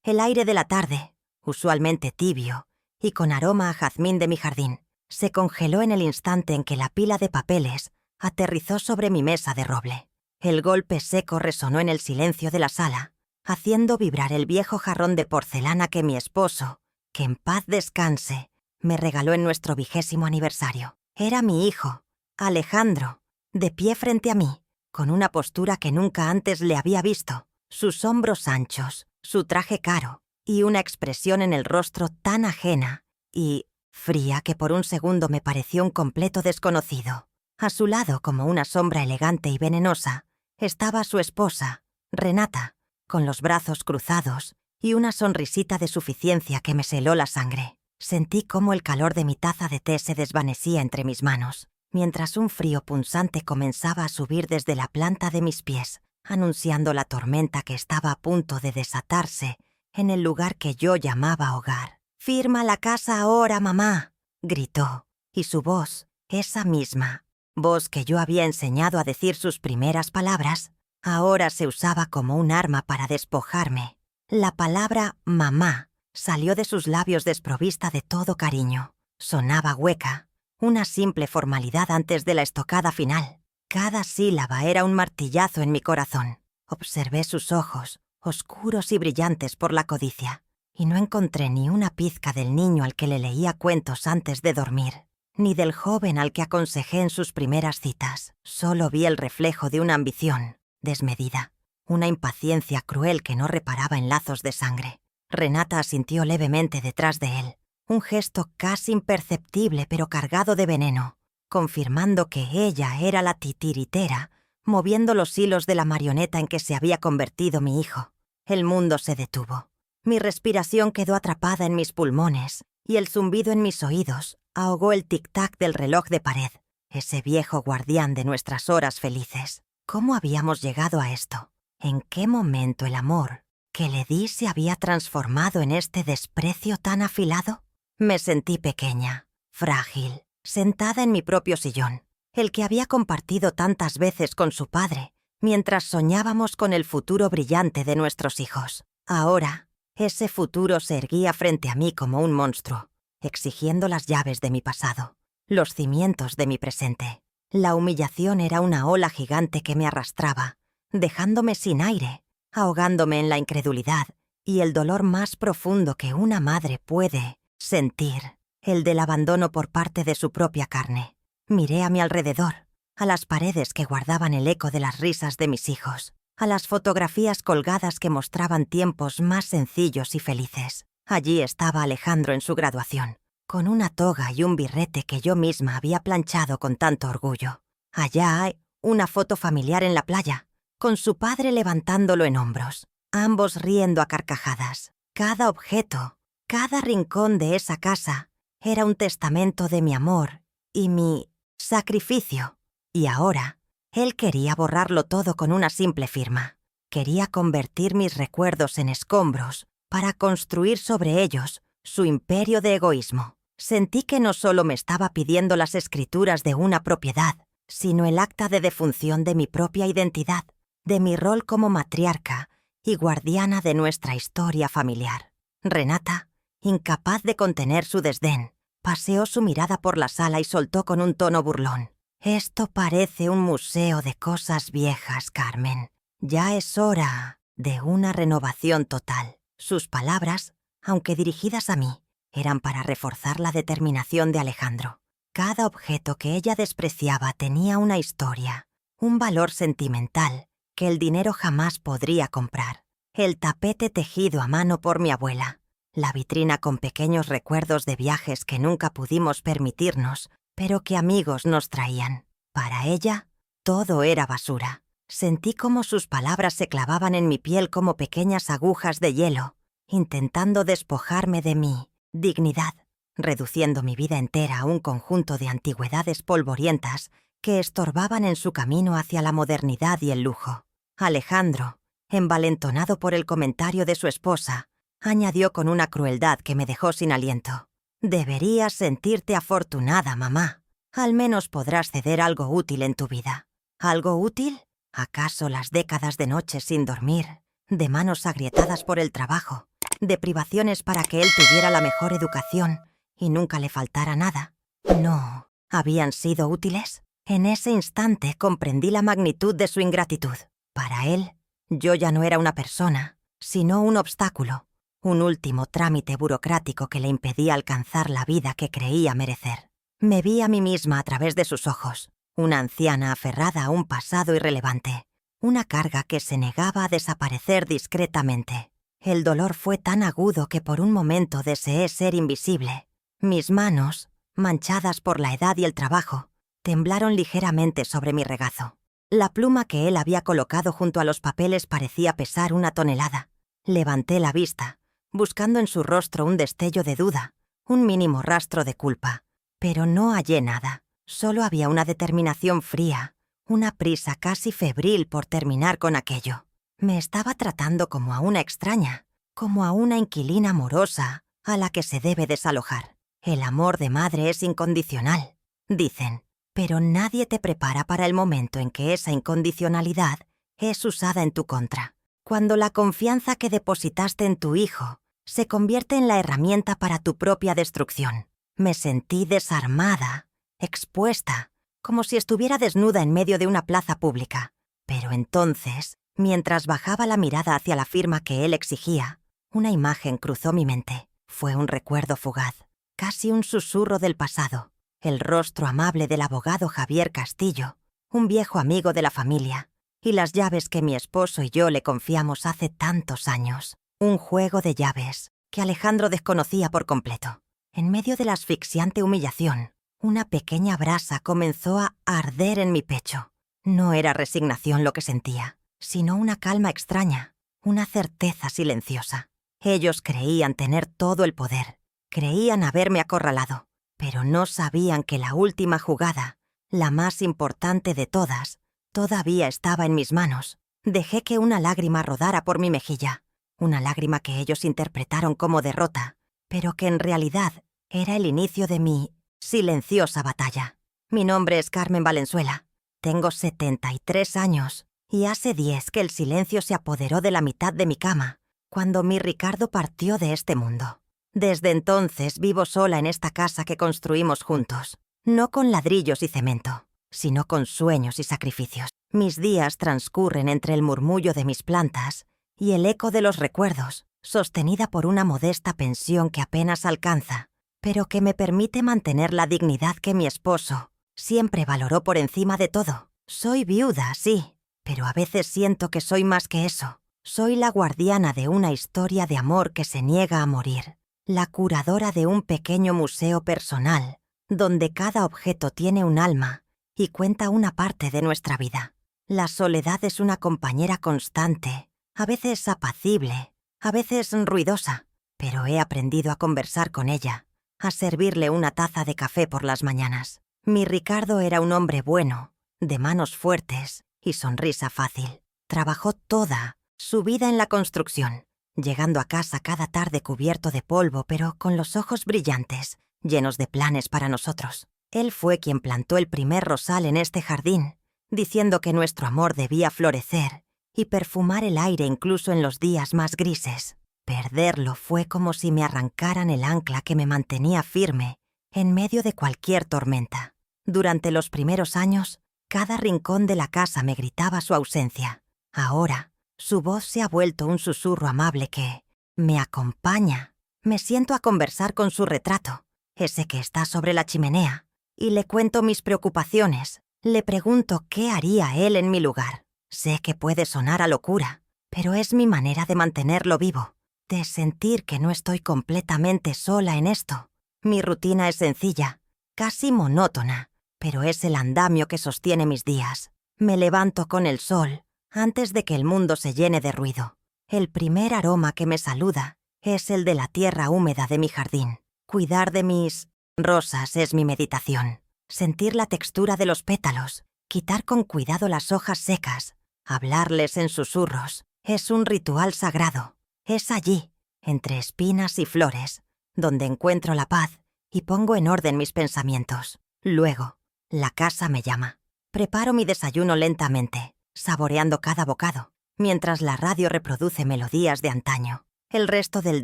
El aire de la tarde, usualmente tibio y con aroma a jazmín de mi jardín, se congeló en el instante en que la pila de papeles aterrizó sobre mi mesa de roble. El golpe seco resonó en el silencio de la sala, haciendo vibrar el viejo jarrón de porcelana que mi esposo, que en paz descanse, me regaló en nuestro 20º aniversario. Era mi hijo, Alejandro, de pie frente a mí, con una postura que nunca antes le había visto, sus hombros anchos, su traje caro y una expresión en el rostro tan ajena y fría que por un segundo me pareció un completo desconocido. A su lado, como una sombra elegante y venenosa, estaba su esposa, Renata, con los brazos cruzados y una sonrisita de suficiencia que me heló la sangre. Sentí cómo el calor de mi taza de té se desvanecía entre mis manos, mientras un frío punzante comenzaba a subir desde la planta de mis pies, anunciando la tormenta que estaba a punto de desatarse en el lugar que yo llamaba hogar. «¡Firma la casa ahora, mamá!», gritó, y su voz, esa misma voz que yo había enseñado a decir sus primeras palabras, ahora se usaba como un arma para despojarme. La palabra «mamá» salió de sus labios desprovista de todo cariño. Sonaba hueca, una simple formalidad antes de la estocada final. Cada sílaba era un martillazo en mi corazón. Observé sus ojos, oscuros y brillantes por la codicia, y no encontré ni una pizca del niño al que le leía cuentos antes de dormir, ni del joven al que aconsejé en sus primeras citas. Solo vi el reflejo de una ambición desmedida, una impaciencia cruel que no reparaba en lazos de sangre. Renata asintió levemente detrás de él, un gesto casi imperceptible pero cargado de veneno, confirmando que ella era la titiritera, moviendo los hilos de la marioneta en que se había convertido mi hijo. El mundo se detuvo. Mi respiración quedó atrapada en mis pulmones y el zumbido en mis oídos ahogó el tic-tac del reloj de pared, ese viejo guardián de nuestras horas felices. ¿Cómo habíamos llegado a esto? ¿En qué momento el amor que le di se había transformado en este desprecio tan afilado? Me sentí pequeña, frágil, sentada en mi propio sillón, el que había compartido tantas veces con su padre, mientras soñábamos con el futuro brillante de nuestros hijos. Ahora, ese futuro se erguía frente a mí como un monstruo, exigiendo las llaves de mi pasado, los cimientos de mi presente. La humillación era una ola gigante que me arrastraba, dejándome sin aire, ahogándome en la incredulidad y el dolor más profundo que una madre puede sentir, el del abandono por parte de su propia carne. Miré a mi alrededor, a las paredes que guardaban el eco de las risas de mis hijos, a las fotografías colgadas que mostraban tiempos más sencillos y felices. Allí estaba Alejandro en su graduación, con una toga y un birrete que yo misma había planchado con tanto orgullo. Allá hay una foto familiar en la playa, con su padre levantándolo en hombros, ambos riendo a carcajadas. Cada objeto, cada rincón de esa casa era un testamento de mi amor y mi sacrificio. Y ahora, él quería borrarlo todo con una simple firma. Quería convertir mis recuerdos en escombros para construir sobre ellos su imperio de egoísmo. Sentí que no solo me estaba pidiendo las escrituras de una propiedad, sino el acta de defunción de mi propia identidad, de mi rol como matriarca y guardiana de nuestra historia familiar. Renata, incapaz de contener su desdén, paseó su mirada por la sala y soltó con un tono burlón: «Esto parece un museo de cosas viejas, Carmen. Ya es hora de una renovación total». Sus palabras, aunque dirigidas a mí, eran para reforzar la determinación de Alejandro. Cada objeto que ella despreciaba tenía una historia, un valor sentimental que el dinero jamás podría comprar. El tapete tejido a mano por mi abuela, la vitrina con pequeños recuerdos de viajes que nunca pudimos permitirnos, pero que amigos nos traían. Para ella, todo era basura. Sentí cómo sus palabras se clavaban en mi piel como pequeñas agujas de hielo, intentando despojarme de mi dignidad, reduciendo mi vida entera a un conjunto de antigüedades polvorientas que estorbaban en su camino hacia la modernidad y el lujo. Alejandro, envalentonado por el comentario de su esposa, añadió con una crueldad que me dejó sin aliento: «Deberías sentirte afortunada, mamá. Al menos podrás ceder algo útil en tu vida». ¿Algo útil? ¿Acaso las décadas de noches sin dormir, de manos agrietadas por el trabajo, de privaciones para que él tuviera la mejor educación y nunca le faltara nada. ¿No habían sido útiles? En ese instante comprendí la magnitud de su ingratitud. Para él, yo ya no era una persona, sino un obstáculo, un último trámite burocrático que le impedía alcanzar la vida que creía merecer. Me vi a mí misma a través de sus ojos, una anciana aferrada a un pasado irrelevante, una carga que se negaba a desaparecer discretamente. El dolor fue tan agudo que por un momento deseé ser invisible. Mis manos, manchadas por la edad y el trabajo, temblaron ligeramente sobre mi regazo. La pluma que él había colocado junto a los papeles parecía pesar 1 tonelada. Levanté la vista, buscando en su rostro un destello de duda, un mínimo rastro de culpa. Pero no hallé nada. Solo había una determinación fría, una prisa casi febril por terminar con aquello. Me estaba tratando como a una extraña, como a una inquilina morosa a la que se debe desalojar. El amor de madre es incondicional, dicen, pero nadie te prepara para el momento en que esa incondicionalidad es usada en tu contra. Cuando la confianza que depositaste en tu hijo se convierte en la herramienta para tu propia destrucción. Me sentí desarmada, expuesta, como si estuviera desnuda en medio de una plaza pública. Pero entonces, mientras bajaba la mirada hacia la firma que él exigía, una imagen cruzó mi mente. Fue un recuerdo fugaz, casi un susurro del pasado. El rostro amable del abogado Javier Castillo, un viejo amigo de la familia, y las llaves que mi esposo y yo le confiamos hace tantos años. Un juego de llaves que Alejandro desconocía por completo. En medio de la asfixiante humillación, una pequeña brasa comenzó a arder en mi pecho. No era resignación lo que sentía, sino una calma extraña, una certeza silenciosa. Ellos creían tener todo el poder, creían haberme acorralado, pero no sabían que la última jugada, la más importante de todas, todavía estaba en mis manos. Dejé que una lágrima rodara por mi mejilla, una lágrima que ellos interpretaron como derrota, pero que en realidad era el inicio de mi silenciosa batalla. Mi nombre es Carmen Valenzuela. Tengo 73 años y hace 10 que el silencio se apoderó de la mitad de mi cama, cuando mi Ricardo partió de este mundo. Desde entonces vivo sola en esta casa que construimos juntos, no con ladrillos y cemento, sino con sueños y sacrificios. Mis días transcurren entre el murmullo de mis plantas y el eco de los recuerdos, sostenida por una modesta pensión que apenas alcanza, pero que me permite mantener la dignidad que mi esposo siempre valoró por encima de todo. Soy viuda, sí, pero a veces siento que soy más que eso. Soy la guardiana de una historia de amor que se niega a morir, la curadora de un pequeño museo personal, donde cada objeto tiene un alma y cuenta una parte de nuestra vida. La soledad es una compañera constante, a veces apacible, a veces ruidosa, pero he aprendido a conversar con ella, a servirle una taza de café por las mañanas. Mi Ricardo era un hombre bueno, de manos fuertes y sonrisa fácil. Trabajó toda su vida en la construcción, llegando a casa cada tarde cubierto de polvo, pero con los ojos brillantes, llenos de planes para nosotros. Él fue quien plantó el primer rosal en este jardín, diciendo que nuestro amor debía florecer y perfumar el aire incluso en los días más grises. Perderlo fue como si me arrancaran el ancla que me mantenía firme en medio de cualquier tormenta. Durante los primeros años, cada rincón de la casa me gritaba su ausencia. Ahora, su voz se ha vuelto un susurro amable que me acompaña. Me siento a conversar con su retrato, ese que está sobre la chimenea, y le cuento mis preocupaciones. Le pregunto qué haría él en mi lugar. Sé que puede sonar a locura, pero es mi manera de mantenerlo vivo, de sentir que no estoy completamente sola en esto. Mi rutina es sencilla, casi monótona, pero es el andamio que sostiene mis días. Me levanto con el sol antes de que el mundo se llene de ruido. El primer aroma que me saluda es el de la tierra húmeda de mi jardín. Cuidar de mis rosas es mi meditación. Sentir la textura de los pétalos, quitar con cuidado las hojas secas, hablarles en susurros, es un ritual sagrado. Es allí, entre espinas y flores, donde encuentro la paz y pongo en orden mis pensamientos. Luego, la casa me llama. Preparo mi desayuno lentamente, saboreando cada bocado, mientras la radio reproduce melodías de antaño. El resto del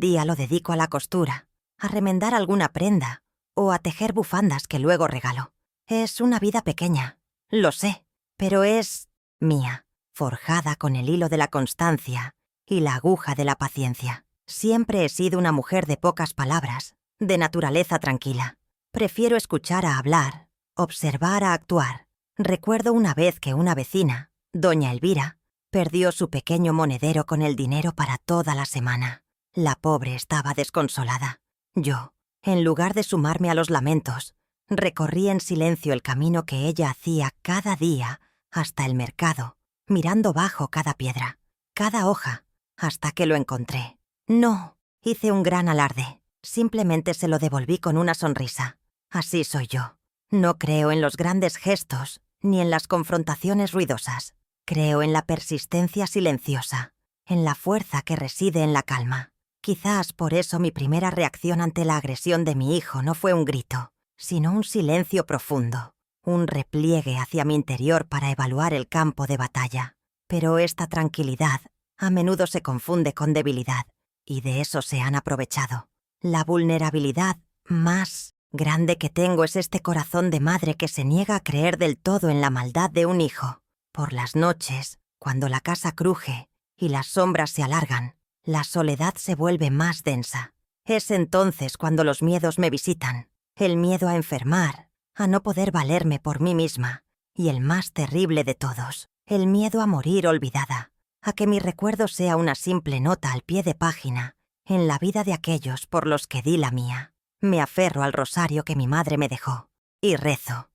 día lo dedico a la costura, a remendar alguna prenda o a tejer bufandas que luego regalo. Es una vida pequeña, lo sé, pero es mía, forjada con el hilo de la constancia y la aguja de la paciencia. Siempre he sido una mujer de pocas palabras, de naturaleza tranquila. Prefiero escuchar a hablar, observar a actuar. Recuerdo una vez que una vecina, doña Elvira, perdió su pequeño monedero con el dinero para toda la semana. La pobre estaba desconsolada. Yo, en lugar de sumarme a los lamentos, recorrí en silencio el camino que ella hacía cada día hasta el mercado, mirando bajo cada piedra, cada hoja, hasta que lo encontré. No, hice un gran alarde. Simplemente se lo devolví con una sonrisa. Así soy yo. No creo en los grandes gestos ni en las confrontaciones ruidosas. Creo en la persistencia silenciosa, en la fuerza que reside en la calma. Quizás por eso mi primera reacción ante la agresión de mi hijo no fue un grito, sino un silencio profundo, un repliegue hacia mi interior para evaluar el campo de batalla. Pero esta tranquilidad a menudo se confunde con debilidad, y de eso se han aprovechado. La vulnerabilidad más grande que tengo es este corazón de madre que se niega a creer del todo en la maldad de un hijo. Por las noches, cuando la casa cruje y las sombras se alargan, la soledad se vuelve más densa. Es entonces cuando los miedos me visitan. El miedo a enfermar, a no poder valerme por mí misma, y el más terrible de todos, el miedo a morir olvidada, a que mi recuerdo sea una simple nota al pie de página en la vida de aquellos por los que di la mía. Me aferro al rosario que mi madre me dejó, y rezo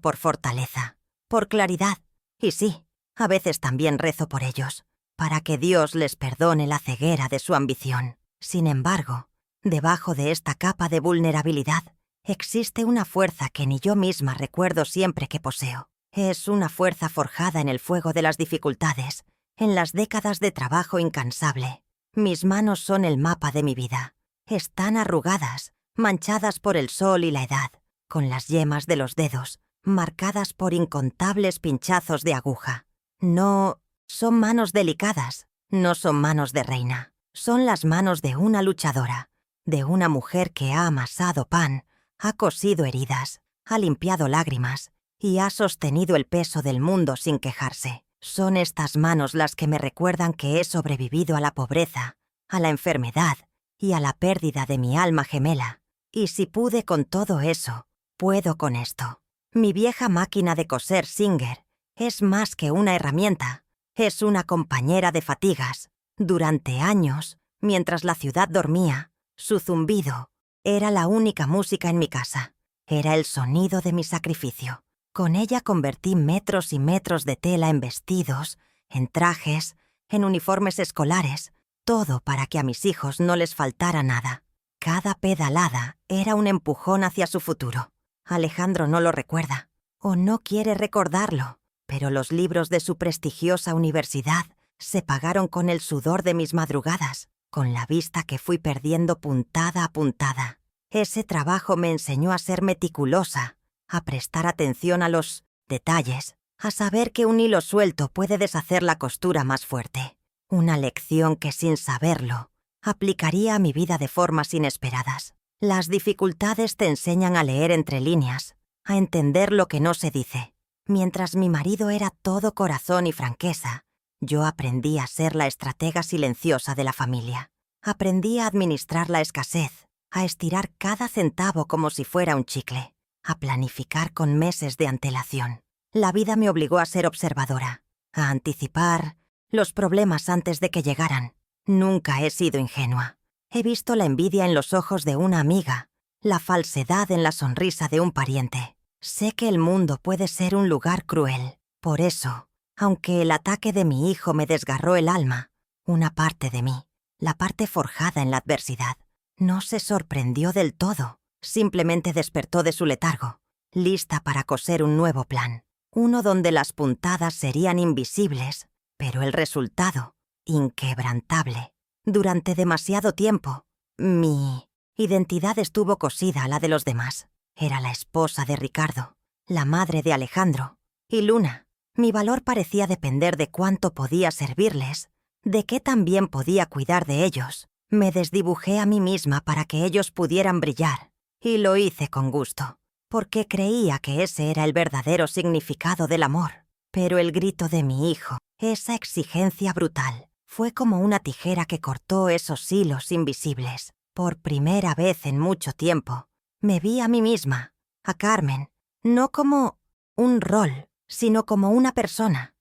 por fortaleza, por claridad, y sí, a veces también rezo por ellos, para que Dios les perdone la ceguera de su ambición. Sin embargo, debajo de esta capa de vulnerabilidad, existe una fuerza que ni yo misma recuerdo siempre que poseo. Es una fuerza forjada en el fuego de las dificultades, en las décadas de trabajo incansable. Mis manos son el mapa de mi vida. Están arrugadas, manchadas por el sol y la edad, con las yemas de los dedos, marcadas por incontables pinchazos de aguja. No son manos delicadas, no son manos de reina. Son las manos de una luchadora, de una mujer que ha amasado pan, ha cosido heridas, ha limpiado lágrimas y ha sostenido el peso del mundo sin quejarse. Son estas manos las que me recuerdan que he sobrevivido a la pobreza, a la enfermedad y a la pérdida de mi alma gemela. Y si pude con todo eso, puedo con esto. Mi vieja máquina de coser Singer es más que una herramienta, es una compañera de fatigas. Durante años, mientras la ciudad dormía, su zumbido era la única música en mi casa. Era el sonido de mi sacrificio. Con ella convertí metros y metros de tela en vestidos, en trajes, en uniformes escolares, todo para que a mis hijos no les faltara nada. Cada pedalada era un empujón hacia su futuro. Alejandro no lo recuerda, o no quiere recordarlo, pero los libros de su prestigiosa universidad se pagaron con el sudor de mis madrugadas, con la vista que fui perdiendo puntada a puntada. Ese trabajo me enseñó a ser meticulosa, a prestar atención a los detalles, a saber que un hilo suelto puede deshacer la costura más fuerte. Una lección que, sin saberlo, aplicaría a mi vida de formas inesperadas. Las dificultades te enseñan a leer entre líneas, a entender lo que no se dice. Mientras mi marido era todo corazón y franqueza, yo aprendí a ser la estratega silenciosa de la familia. Aprendí a administrar la escasez, a estirar cada centavo como si fuera un chicle, a planificar con meses de antelación. La vida me obligó a ser observadora, a anticipar los problemas antes de que llegaran. Nunca he sido ingenua. He visto la envidia en los ojos de una amiga, la falsedad en la sonrisa de un pariente. Sé que el mundo puede ser un lugar cruel. Por eso, aunque el ataque de mi hijo me desgarró el alma, una parte de mí, la parte forjada en la adversidad, no se sorprendió del todo. Simplemente despertó de su letargo, lista para coser un nuevo plan. Uno donde las puntadas serían invisibles, pero el resultado, inquebrantable. Durante demasiado tiempo, mi identidad estuvo cosida a la de los demás. Era la esposa de Ricardo, la madre de Alejandro y Luna. Mi valor parecía depender de cuánto podía servirles, de qué tan bien podía cuidar de ellos. Me desdibujé a mí misma para que ellos pudieran brillar, y lo hice con gusto, porque creía que ese era el verdadero significado del amor. Pero el grito de mi hijo, esa exigencia brutal, fue como una tijera que cortó esos hilos invisibles. Por primera vez en mucho tiempo, me vi a mí misma, a Carmen, no como un rol, sino como una persona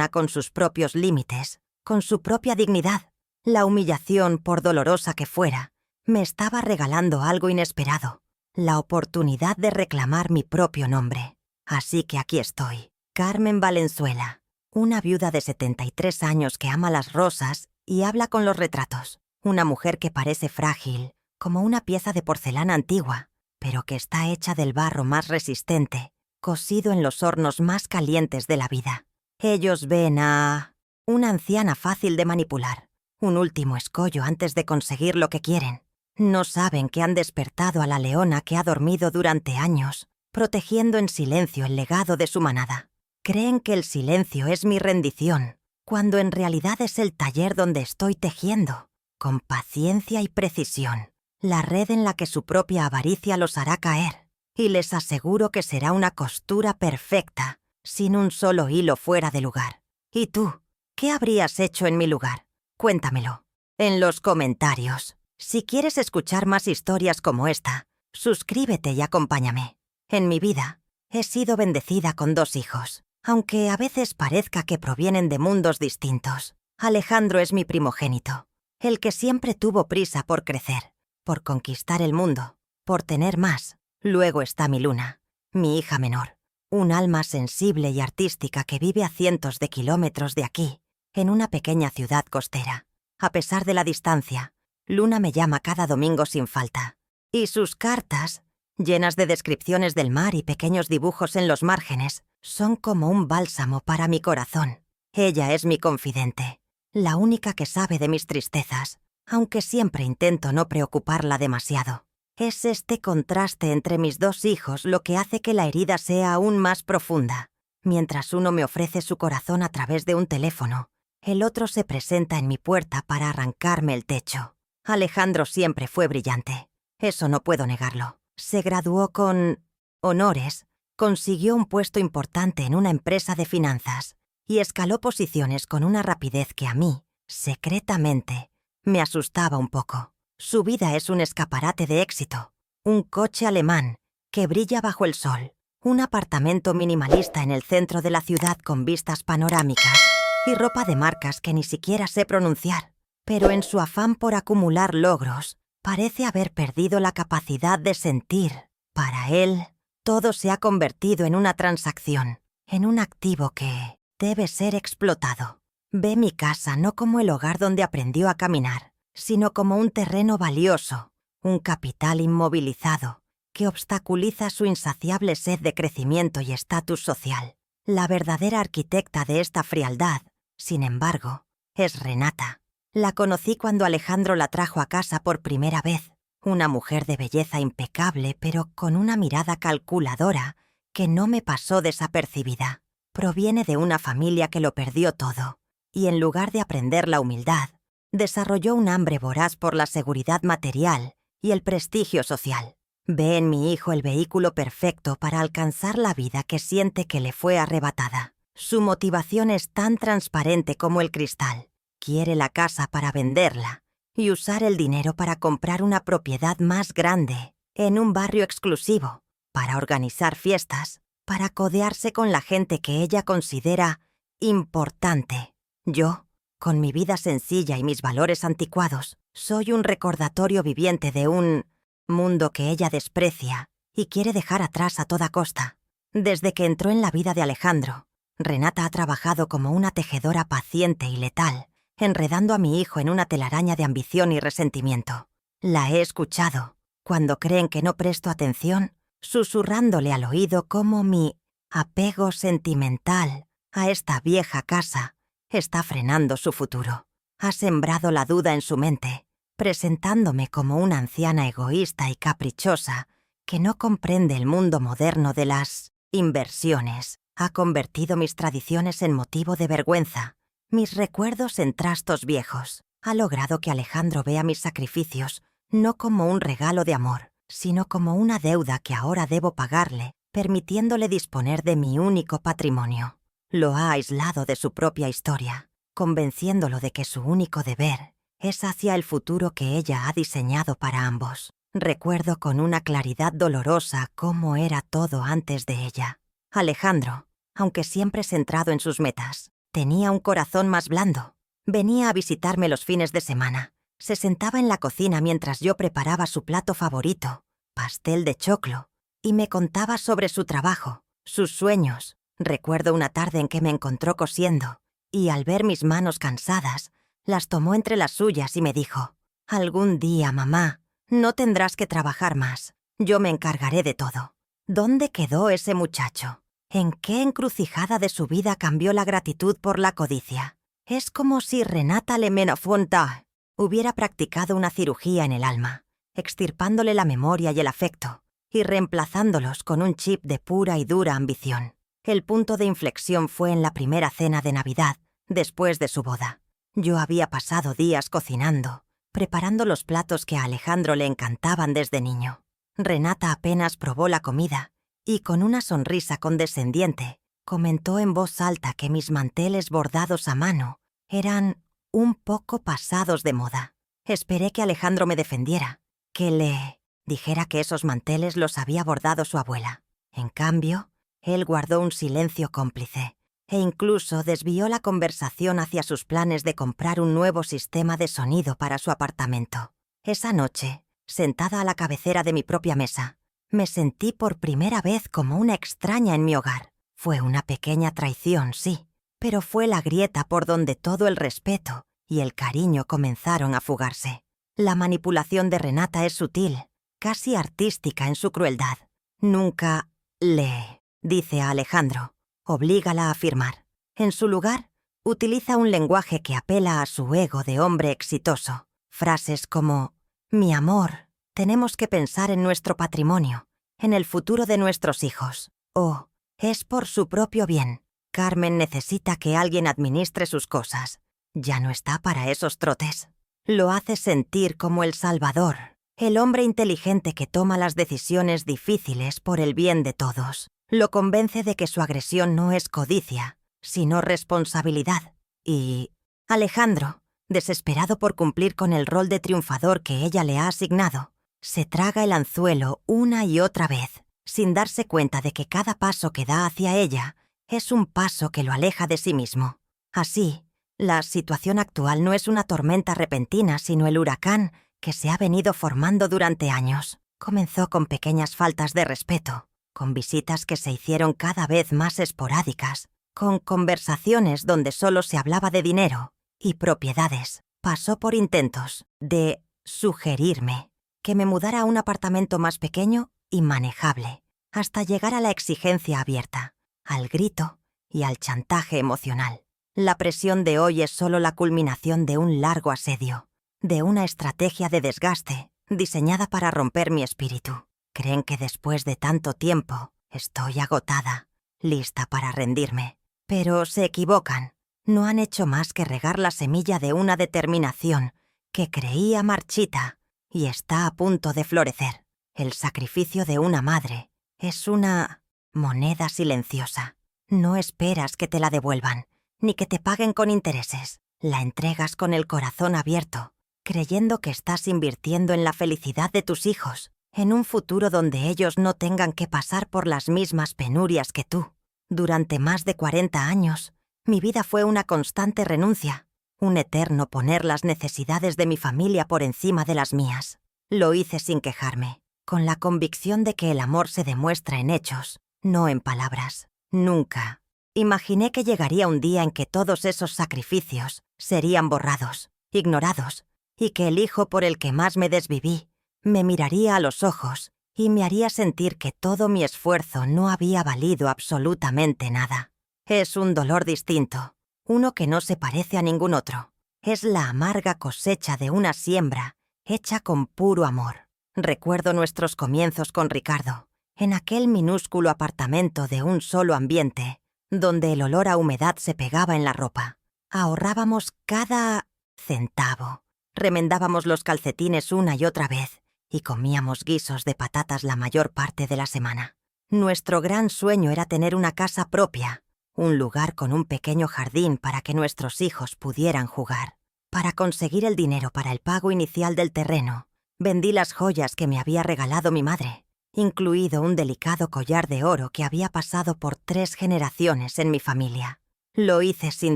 con sus propios límites, con su propia dignidad. La humillación, por dolorosa que fuera, me estaba regalando algo inesperado, la oportunidad de reclamar mi propio nombre. Así que aquí estoy, Carmen Valenzuela, una viuda de 73 años que ama las rosas y habla con los retratos. Una mujer que parece frágil, como una pieza de porcelana antigua, pero que está hecha del barro más resistente, cocido en los hornos más calientes de la vida. Ellos ven a una anciana fácil de manipular, un último escollo antes de conseguir lo que quieren. No saben que han despertado a la leona que ha dormido durante años, protegiendo en silencio el legado de su manada. Creen que el silencio es mi rendición, cuando en realidad es el taller donde estoy tejiendo, con paciencia y precisión, la red en la que su propia avaricia los hará caer, y les aseguro que será una costura perfecta, sin un solo hilo fuera de lugar. ¿Y tú? ¿Qué habrías hecho en mi lugar? Cuéntamelo. En los comentarios. Si quieres escuchar más historias como esta, suscríbete y acompáñame. En mi vida, he sido bendecida con 2 hijos, aunque a veces parezca que provienen de mundos distintos. Alejandro es mi primogénito, el que siempre tuvo prisa por crecer, por conquistar el mundo, por tener más. Luego está mi Luna, mi hija menor, un alma sensible y artística que vive a cientos de kilómetros de aquí, en una pequeña ciudad costera. A pesar de la distancia, Luna me llama cada domingo sin falta. Y sus cartas, llenas de descripciones del mar y pequeños dibujos en los márgenes, son como un bálsamo para mi corazón. Ella es mi confidente, la única que sabe de mis tristezas, aunque siempre intento no preocuparla demasiado. Es este contraste entre mis 2 hijos lo que hace que la herida sea aún más profunda. Mientras uno me ofrece su corazón a través de un teléfono, el otro se presenta en mi puerta para arrancarme el techo. Alejandro siempre fue brillante, eso no puedo negarlo. Se graduó con honores, consiguió un puesto importante en una empresa de finanzas y escaló posiciones con una rapidez que a mí, secretamente, me asustaba un poco. Su vida es un escaparate de éxito, un coche alemán que brilla bajo el sol, un apartamento minimalista en el centro de la ciudad con vistas panorámicas y ropa de marcas que ni siquiera sé pronunciar. Pero en su afán por acumular logros, parece haber perdido la capacidad de sentir. Para él, todo se ha convertido en una transacción, en un activo que debe ser explotado. Ve mi casa no como el hogar donde aprendió a caminar, sino como un terreno valioso, un capital inmovilizado, que obstaculiza su insaciable sed de crecimiento y estatus social. La verdadera arquitecta de esta frialdad, sin embargo, es Renata. La conocí cuando Alejandro la trajo a casa por primera vez, una mujer de belleza impecable pero con una mirada calculadora que no me pasó desapercibida. Proviene de una familia que lo perdió todo, y en lugar de aprender la humildad, desarrolló un hambre voraz por la seguridad material y el prestigio social. Ve en mi hijo el vehículo perfecto para alcanzar la vida que siente que le fue arrebatada. Su motivación es tan transparente como el cristal. Quiere la casa para venderla y usar el dinero para comprar una propiedad más grande en un barrio exclusivo, para organizar fiestas, para codearse con la gente que ella considera importante. Yo, con mi vida sencilla y mis valores anticuados, soy un recordatorio viviente de un mundo que ella desprecia y quiere dejar atrás a toda costa. Desde que entró en la vida de Alejandro, Renata ha trabajado como una tejedora paciente y letal, enredando a mi hijo en una telaraña de ambición y resentimiento. La he escuchado, cuando creen que no presto atención, susurrándole al oído cómo mi apego sentimental a esta vieja casa está frenando su futuro. Ha sembrado la duda en su mente, presentándome como una anciana egoísta y caprichosa que no comprende el mundo moderno de las inversiones. Ha convertido mis tradiciones en motivo de vergüenza, mis recuerdos en trastos viejos. Ha logrado que Alejandro vea mis sacrificios no como un regalo de amor, sino como una deuda que ahora debo pagarle, permitiéndole disponer de mi único patrimonio. Lo ha aislado de su propia historia, convenciéndolo de que su único deber es hacia el futuro que ella ha diseñado para ambos. Recuerdo con una claridad dolorosa cómo era todo antes de ella. Alejandro, aunque siempre centrado en sus metas, tenía un corazón más blando. Venía a visitarme los fines de semana. Se sentaba en la cocina mientras yo preparaba su plato favorito, pastel de choclo, y me contaba sobre su trabajo, sus sueños. Recuerdo una tarde en que me encontró cosiendo, y al ver mis manos cansadas, las tomó entre las suyas y me dijo: «Algún día, mamá, no tendrás que trabajar más. Yo me encargaré de todo». ¿Dónde quedó ese muchacho? ¿En qué encrucijada de su vida cambió la gratitud por la codicia? Es como si Renata Le Menofontaine hubiera practicado una cirugía en el alma, extirpándole la memoria y el afecto, y reemplazándolos con un chip de pura y dura ambición. El punto de inflexión fue en la primera cena de Navidad, después de su boda. Yo había pasado días cocinando, preparando los platos que a Alejandro le encantaban desde niño. Renata apenas probó la comida, y con una sonrisa condescendiente, comentó en voz alta que mis manteles bordados a mano eran un poco pasados de moda. Esperé que Alejandro me defendiera, que le dijera que esos manteles los había bordado su abuela. En cambio, él guardó un silencio cómplice e incluso desvió la conversación hacia sus planes de comprar un nuevo sistema de sonido para su apartamento. Esa noche, sentada a la cabecera de mi propia mesa, me sentí por primera vez como una extraña en mi hogar. Fue una pequeña traición, sí, pero fue la grieta por donde todo el respeto y el cariño comenzaron a fugarse. La manipulación de Renata es sutil, casi artística en su crueldad. Nunca le dice a Alejandro, oblígala a firmar. En su lugar, utiliza un lenguaje que apela a su ego de hombre exitoso. Frases como: «Mi amor, tenemos que pensar en nuestro patrimonio, en el futuro de nuestros hijos». O: «Es por su propio bien. Carmen necesita que alguien administre sus cosas. Ya no está para esos trotes». Lo hace sentir como el salvador, el hombre inteligente que toma las decisiones difíciles por el bien de todos. Lo convence de que su agresión no es codicia, sino responsabilidad. Y Alejandro, desesperado por cumplir con el rol de triunfador que ella le ha asignado, se traga el anzuelo una y otra vez, sin darse cuenta de que cada paso que da hacia ella es un paso que lo aleja de sí mismo. Así, la situación actual no es una tormenta repentina, sino el huracán que se ha venido formando durante años. Comenzó con pequeñas faltas de respeto, con visitas que se hicieron cada vez más esporádicas, con conversaciones donde solo se hablaba de dinero y propiedades. Pasó por intentos de sugerirme que me mudara a un apartamento más pequeño y manejable, hasta llegar a la exigencia abierta, al grito y al chantaje emocional. La presión de hoy es solo la culminación de un largo asedio, de una estrategia de desgaste diseñada para romper mi espíritu. Creen que después de tanto tiempo estoy agotada, lista para rendirme. Pero se equivocan. No han hecho más que regar la semilla de una determinación que creía marchita y está a punto de florecer. El sacrificio de una madre es una moneda silenciosa. No esperas que te la devuelvan, ni que te paguen con intereses. La entregas con el corazón abierto, creyendo que estás invirtiendo en la felicidad de tus hijos, en un futuro donde ellos no tengan que pasar por las mismas penurias que tú. Durante más de 40 años, mi vida fue una constante renuncia, un eterno poner las necesidades de mi familia por encima de las mías. Lo hice sin quejarme, con la convicción de que el amor se demuestra en hechos, no en palabras. Nunca imaginé que llegaría un día en que todos esos sacrificios serían borrados, ignorados, y que el hijo por el que más me desviví me miraría a los ojos y me haría sentir que todo mi esfuerzo no había valido absolutamente nada. Es un dolor distinto, uno que no se parece a ningún otro. Es la amarga cosecha de una siembra hecha con puro amor. Recuerdo nuestros comienzos con Ricardo, en aquel minúsculo apartamento de un solo ambiente, donde el olor a humedad se pegaba en la ropa. Ahorrábamos cada centavo. Remendábamos los calcetines una y otra vez y comíamos guisos de patatas la mayor parte de la semana. Nuestro gran sueño era tener una casa propia, un lugar con un pequeño jardín para que nuestros hijos pudieran jugar. Para conseguir el dinero para el pago inicial del terreno, vendí las joyas que me había regalado mi madre, incluido un delicado collar de oro que había pasado por 3 generaciones en mi familia. Lo hice sin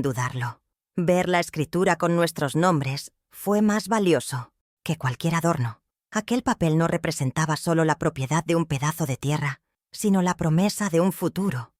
dudarlo. Ver la escritura con nuestros nombres fue más valioso que cualquier adorno. Aquel papel no representaba solo la propiedad de un pedazo de tierra, sino la promesa de un futuro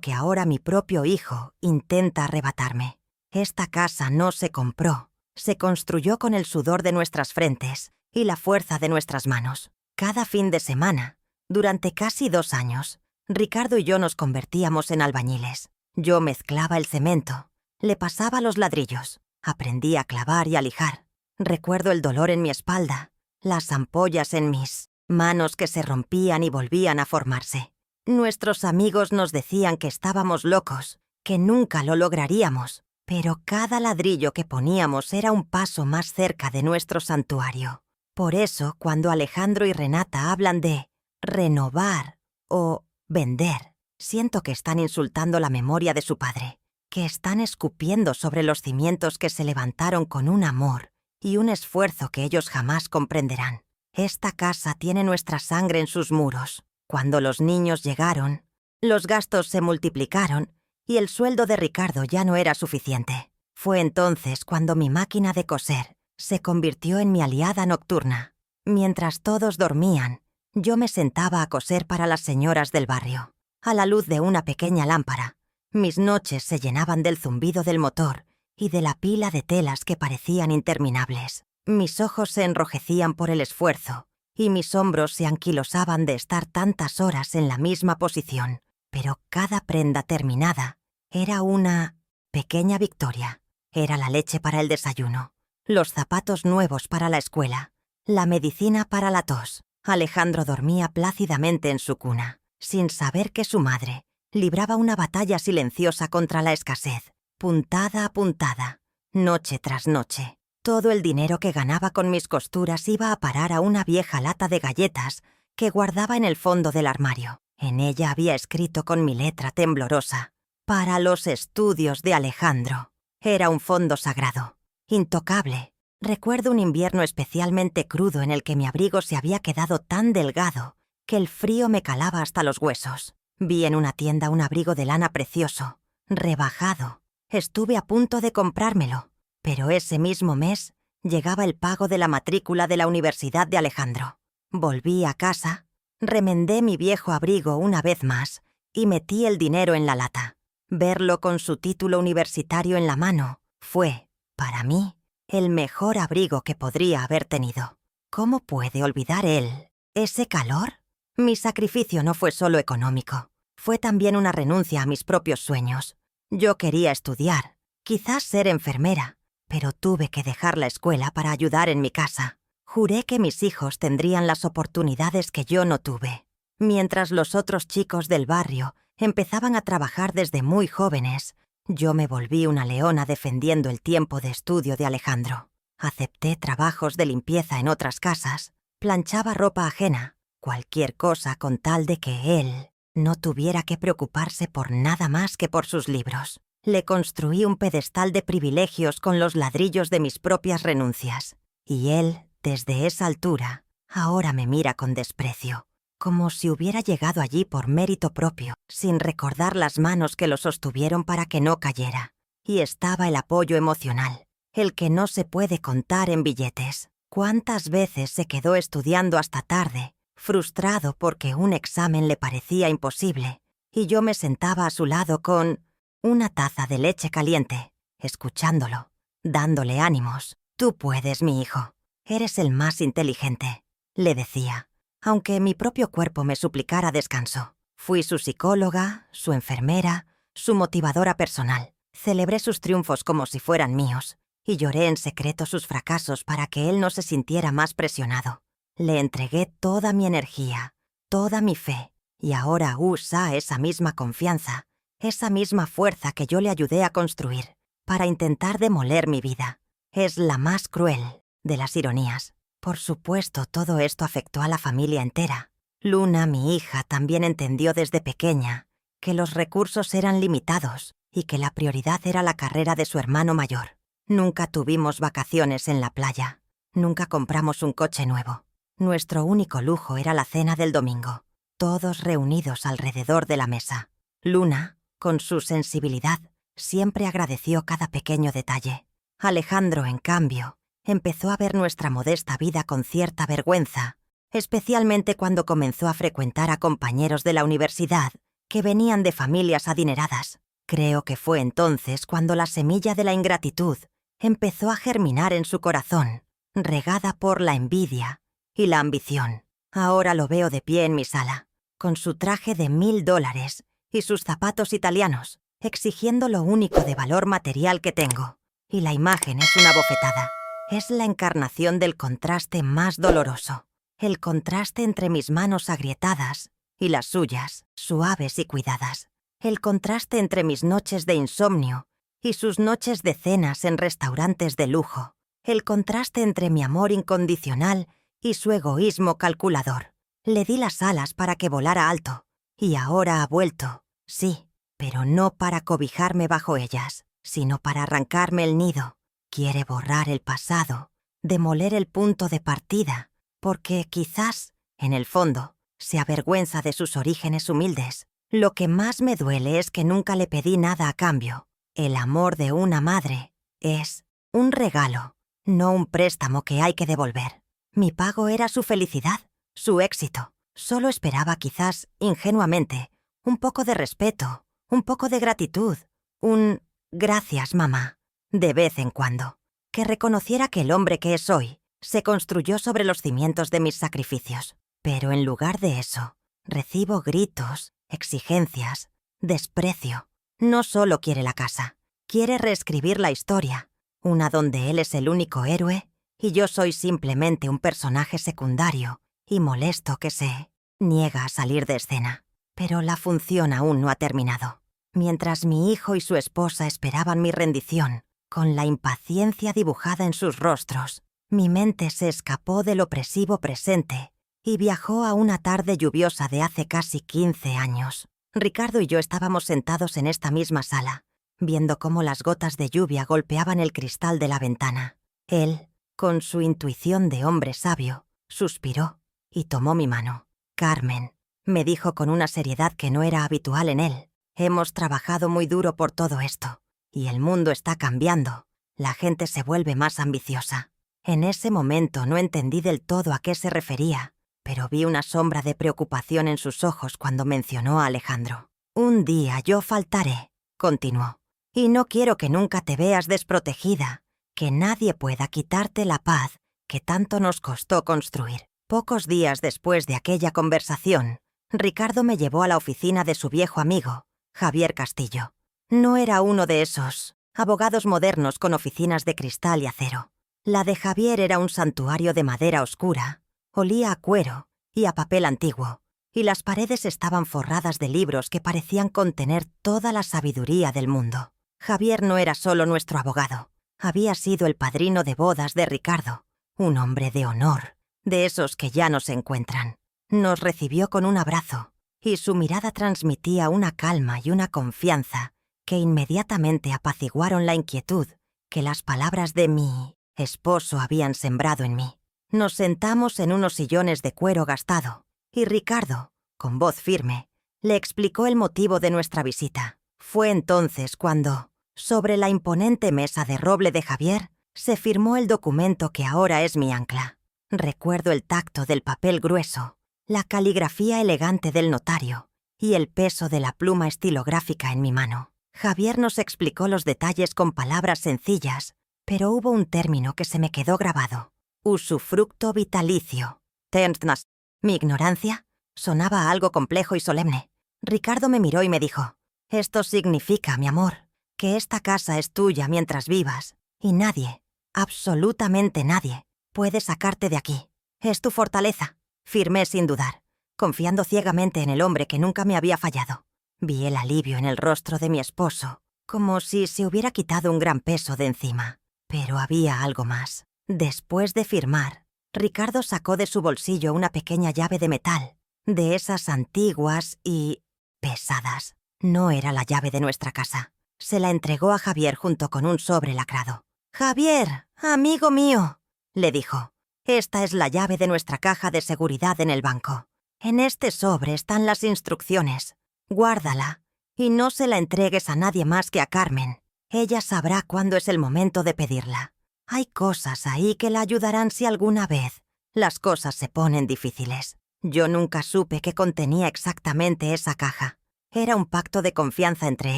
que ahora mi propio hijo intenta arrebatarme. Esta casa no se compró, se construyó con el sudor de nuestras frentes y la fuerza de nuestras manos. Cada fin de semana, durante casi 2 años, Ricardo y yo nos convertíamos en albañiles. Yo mezclaba el cemento, le pasaba los ladrillos, aprendí a clavar y a lijar. Recuerdo el dolor en mi espalda, las ampollas en mis manos que se rompían y volvían a formarse. Nuestros amigos nos decían que estábamos locos, que nunca lo lograríamos, pero cada ladrillo que poníamos era un paso más cerca de nuestro santuario. Por eso, cuando Alejandro y Renata hablan de renovar o vender, siento que están insultando la memoria de su padre, que están escupiendo sobre los cimientos que se levantaron con un amor y un esfuerzo que ellos jamás comprenderán. Esta casa tiene nuestra sangre en sus muros. Cuando los niños llegaron, los gastos se multiplicaron y el sueldo de Ricardo ya no era suficiente. Fue entonces cuando mi máquina de coser se convirtió en mi aliada nocturna. Mientras todos dormían, yo me sentaba a coser para las señoras del barrio. A la luz de una pequeña lámpara, mis noches se llenaban del zumbido del motor y de la pila de telas que parecían interminables. Mis ojos se enrojecían por el esfuerzo y mis hombros se anquilosaban de estar tantas horas en la misma posición. Pero cada prenda terminada era una pequeña victoria. Era la leche para el desayuno, los zapatos nuevos para la escuela, la medicina para la tos. Alejandro dormía plácidamente en su cuna, sin saber que su madre libraba una batalla silenciosa contra la escasez, puntada a puntada, noche tras noche. Todo el dinero que ganaba con mis costuras iba a parar a una vieja lata de galletas que guardaba en el fondo del armario. En ella había escrito con mi letra temblorosa: para los estudios de Alejandro. Era un fondo sagrado, intocable. Recuerdo un invierno especialmente crudo en el que mi abrigo se había quedado tan delgado que el frío me calaba hasta los huesos. Vi en una tienda un abrigo de lana precioso, rebajado. Estuve a punto de comprármelo, pero ese mismo mes llegaba el pago de la matrícula de la Universidad de Alejandro. Volví a casa, remendé mi viejo abrigo una vez más y metí el dinero en la lata. Verlo con su título universitario en la mano fue, para mí, el mejor abrigo que podría haber tenido. ¿Cómo puede olvidar él ese calor? Mi sacrificio no fue solo económico, fue también una renuncia a mis propios sueños. Yo quería estudiar, quizás ser enfermera, pero tuve que dejar la escuela para ayudar en mi casa. Juré que mis hijos tendrían las oportunidades que yo no tuve. Mientras los otros chicos del barrio empezaban a trabajar desde muy jóvenes, yo me volví una leona defendiendo el tiempo de estudio de Alejandro. Acepté trabajos de limpieza en otras casas, planchaba ropa ajena, cualquier cosa con tal de que él no tuviera que preocuparse por nada más que por sus libros. Le construí un pedestal de privilegios con los ladrillos de mis propias renuncias. Y él, desde esa altura, ahora me mira con desprecio, como si hubiera llegado allí por mérito propio, sin recordar las manos que lo sostuvieron para que no cayera. Y estaba el apoyo emocional, el que no se puede contar en billetes. ¿Cuántas veces se quedó estudiando hasta tarde, frustrado porque un examen le parecía imposible, y yo me sentaba a su lado con una taza de leche caliente, escuchándolo, dándole ánimos? Tú puedes, mi hijo. Eres el más inteligente, le decía, aunque mi propio cuerpo me suplicara descanso. Fui su psicóloga, su enfermera, su motivadora personal. Celebré sus triunfos como si fueran míos, y lloré en secreto sus fracasos para que él no se sintiera más presionado. Le entregué toda mi energía, toda mi fe, y ahora usa esa misma confianza, esa misma fuerza que yo le ayudé a construir, para intentar demoler mi vida. Es la más cruel de las ironías. Por supuesto, todo esto afectó a la familia entera. Luna, mi hija, también entendió desde pequeña que los recursos eran limitados y que la prioridad era la carrera de su hermano mayor. Nunca tuvimos vacaciones en la playa. Nunca compramos un coche nuevo. Nuestro único lujo era la cena del domingo, todos reunidos alrededor de la mesa. Luna, con su sensibilidad, siempre agradeció cada pequeño detalle. Alejandro, en cambio, empezó a ver nuestra modesta vida con cierta vergüenza, especialmente cuando comenzó a frecuentar a compañeros de la universidad que venían de familias adineradas. Creo que fue entonces cuando la semilla de la ingratitud empezó a germinar en su corazón, regada por la envidia y la ambición. Ahora lo veo de pie en mi sala, con su traje de $1000 y sus zapatos italianos, exigiendo lo único de valor material que tengo. Y la imagen es una bofetada. Es la encarnación del contraste más doloroso. El contraste entre mis manos agrietadas y las suyas, suaves y cuidadas. El contraste entre mis noches de insomnio y sus noches de cenas en restaurantes de lujo. El contraste entre mi amor incondicional y su egoísmo calculador. Le di las alas para que volara alto, y ahora ha vuelto, sí, pero no para cobijarme bajo ellas, sino para arrancarme el nido. Quiere borrar el pasado, demoler el punto de partida, porque quizás, en el fondo, se avergüenza de sus orígenes humildes. Lo que más me duele es que nunca le pedí nada a cambio. El amor de una madre es un regalo, no un préstamo que hay que devolver. Mi pago era su felicidad, su éxito. Solo esperaba, quizás ingenuamente, un poco de respeto, un poco de gratitud, un «gracias, mamá», de vez en cuando. Que reconociera que el hombre que es hoy se construyó sobre los cimientos de mis sacrificios. Pero en lugar de eso, recibo gritos, exigencias, desprecio. No solo quiere la casa, quiere reescribir la historia, una donde él es el único héroe y yo soy simplemente un personaje secundario y molesto que se niega a salir de escena. Pero la función aún no ha terminado. Mientras mi hijo y su esposa esperaban mi rendición, con la impaciencia dibujada en sus rostros, mi mente se escapó del opresivo presente y viajó a una tarde lluviosa de hace casi 15 años. Ricardo y yo estábamos sentados en esta misma sala, viendo cómo las gotas de lluvia golpeaban el cristal de la ventana. Él, con su intuición de hombre sabio, suspiró y tomó mi mano. «Carmen», me dijo con una seriedad que no era habitual en él, «hemos trabajado muy duro por todo esto, y el mundo está cambiando. La gente se vuelve más ambiciosa». En ese momento no entendí del todo a qué se refería, pero vi una sombra de preocupación en sus ojos cuando mencionó a Alejandro. «Un día yo faltaré», continuó, «y no quiero que nunca te veas desprotegida, que nadie pueda quitarte la paz que tanto nos costó construir». Pocos días después de aquella conversación, Ricardo me llevó a la oficina de su viejo amigo, Javier Castillo. No era uno de esos abogados modernos con oficinas de cristal y acero. La de Javier era un santuario de madera oscura, olía a cuero y a papel antiguo, y las paredes estaban forradas de libros que parecían contener toda la sabiduría del mundo. Javier no era solo nuestro abogado, había sido el padrino de bodas de Ricardo, un hombre de honor, de esos que ya no se encuentran. Nos recibió con un abrazo, y su mirada transmitía una calma y una confianza que inmediatamente apaciguaron la inquietud que las palabras de mi esposo habían sembrado en mí. Nos sentamos en unos sillones de cuero gastado, y Ricardo, con voz firme, le explicó el motivo de nuestra visita. Fue entonces cuando, sobre la imponente mesa de roble de Javier, se firmó el documento que ahora es mi ancla. Recuerdo el tacto del papel grueso, la caligrafía elegante del notario y el peso de la pluma estilográfica en mi mano. Javier nos explicó los detalles con palabras sencillas, pero hubo un término que se me quedó grabado: usufructo vitalicio. «Tentas». Mi ignorancia sonaba a algo complejo y solemne. Ricardo me miró y me dijo: «Esto significa, mi amor, que esta casa es tuya mientras vivas, y nadie, absolutamente nadie, puede sacarte de aquí. Es tu fortaleza». Firmé sin dudar, confiando ciegamente en el hombre que nunca me había fallado. Vi el alivio en el rostro de mi esposo, como si se hubiera quitado un gran peso de encima. Pero había algo más. Después de firmar, Ricardo sacó de su bolsillo una pequeña llave de metal, de esas antiguas y pesadas. No era la llave de nuestra casa. Se la entregó a Javier junto con un sobre lacrado. «Javier, amigo mío», le dijo, «esta es la llave de nuestra caja de seguridad en el banco. En este sobre están las instrucciones. Guárdala y no se la entregues a nadie más que a Carmen. Ella sabrá cuándo es el momento de pedirla. Hay cosas ahí que la ayudarán si alguna vez las cosas se ponen difíciles». Yo nunca supe qué contenía exactamente esa caja. Era un pacto de confianza entre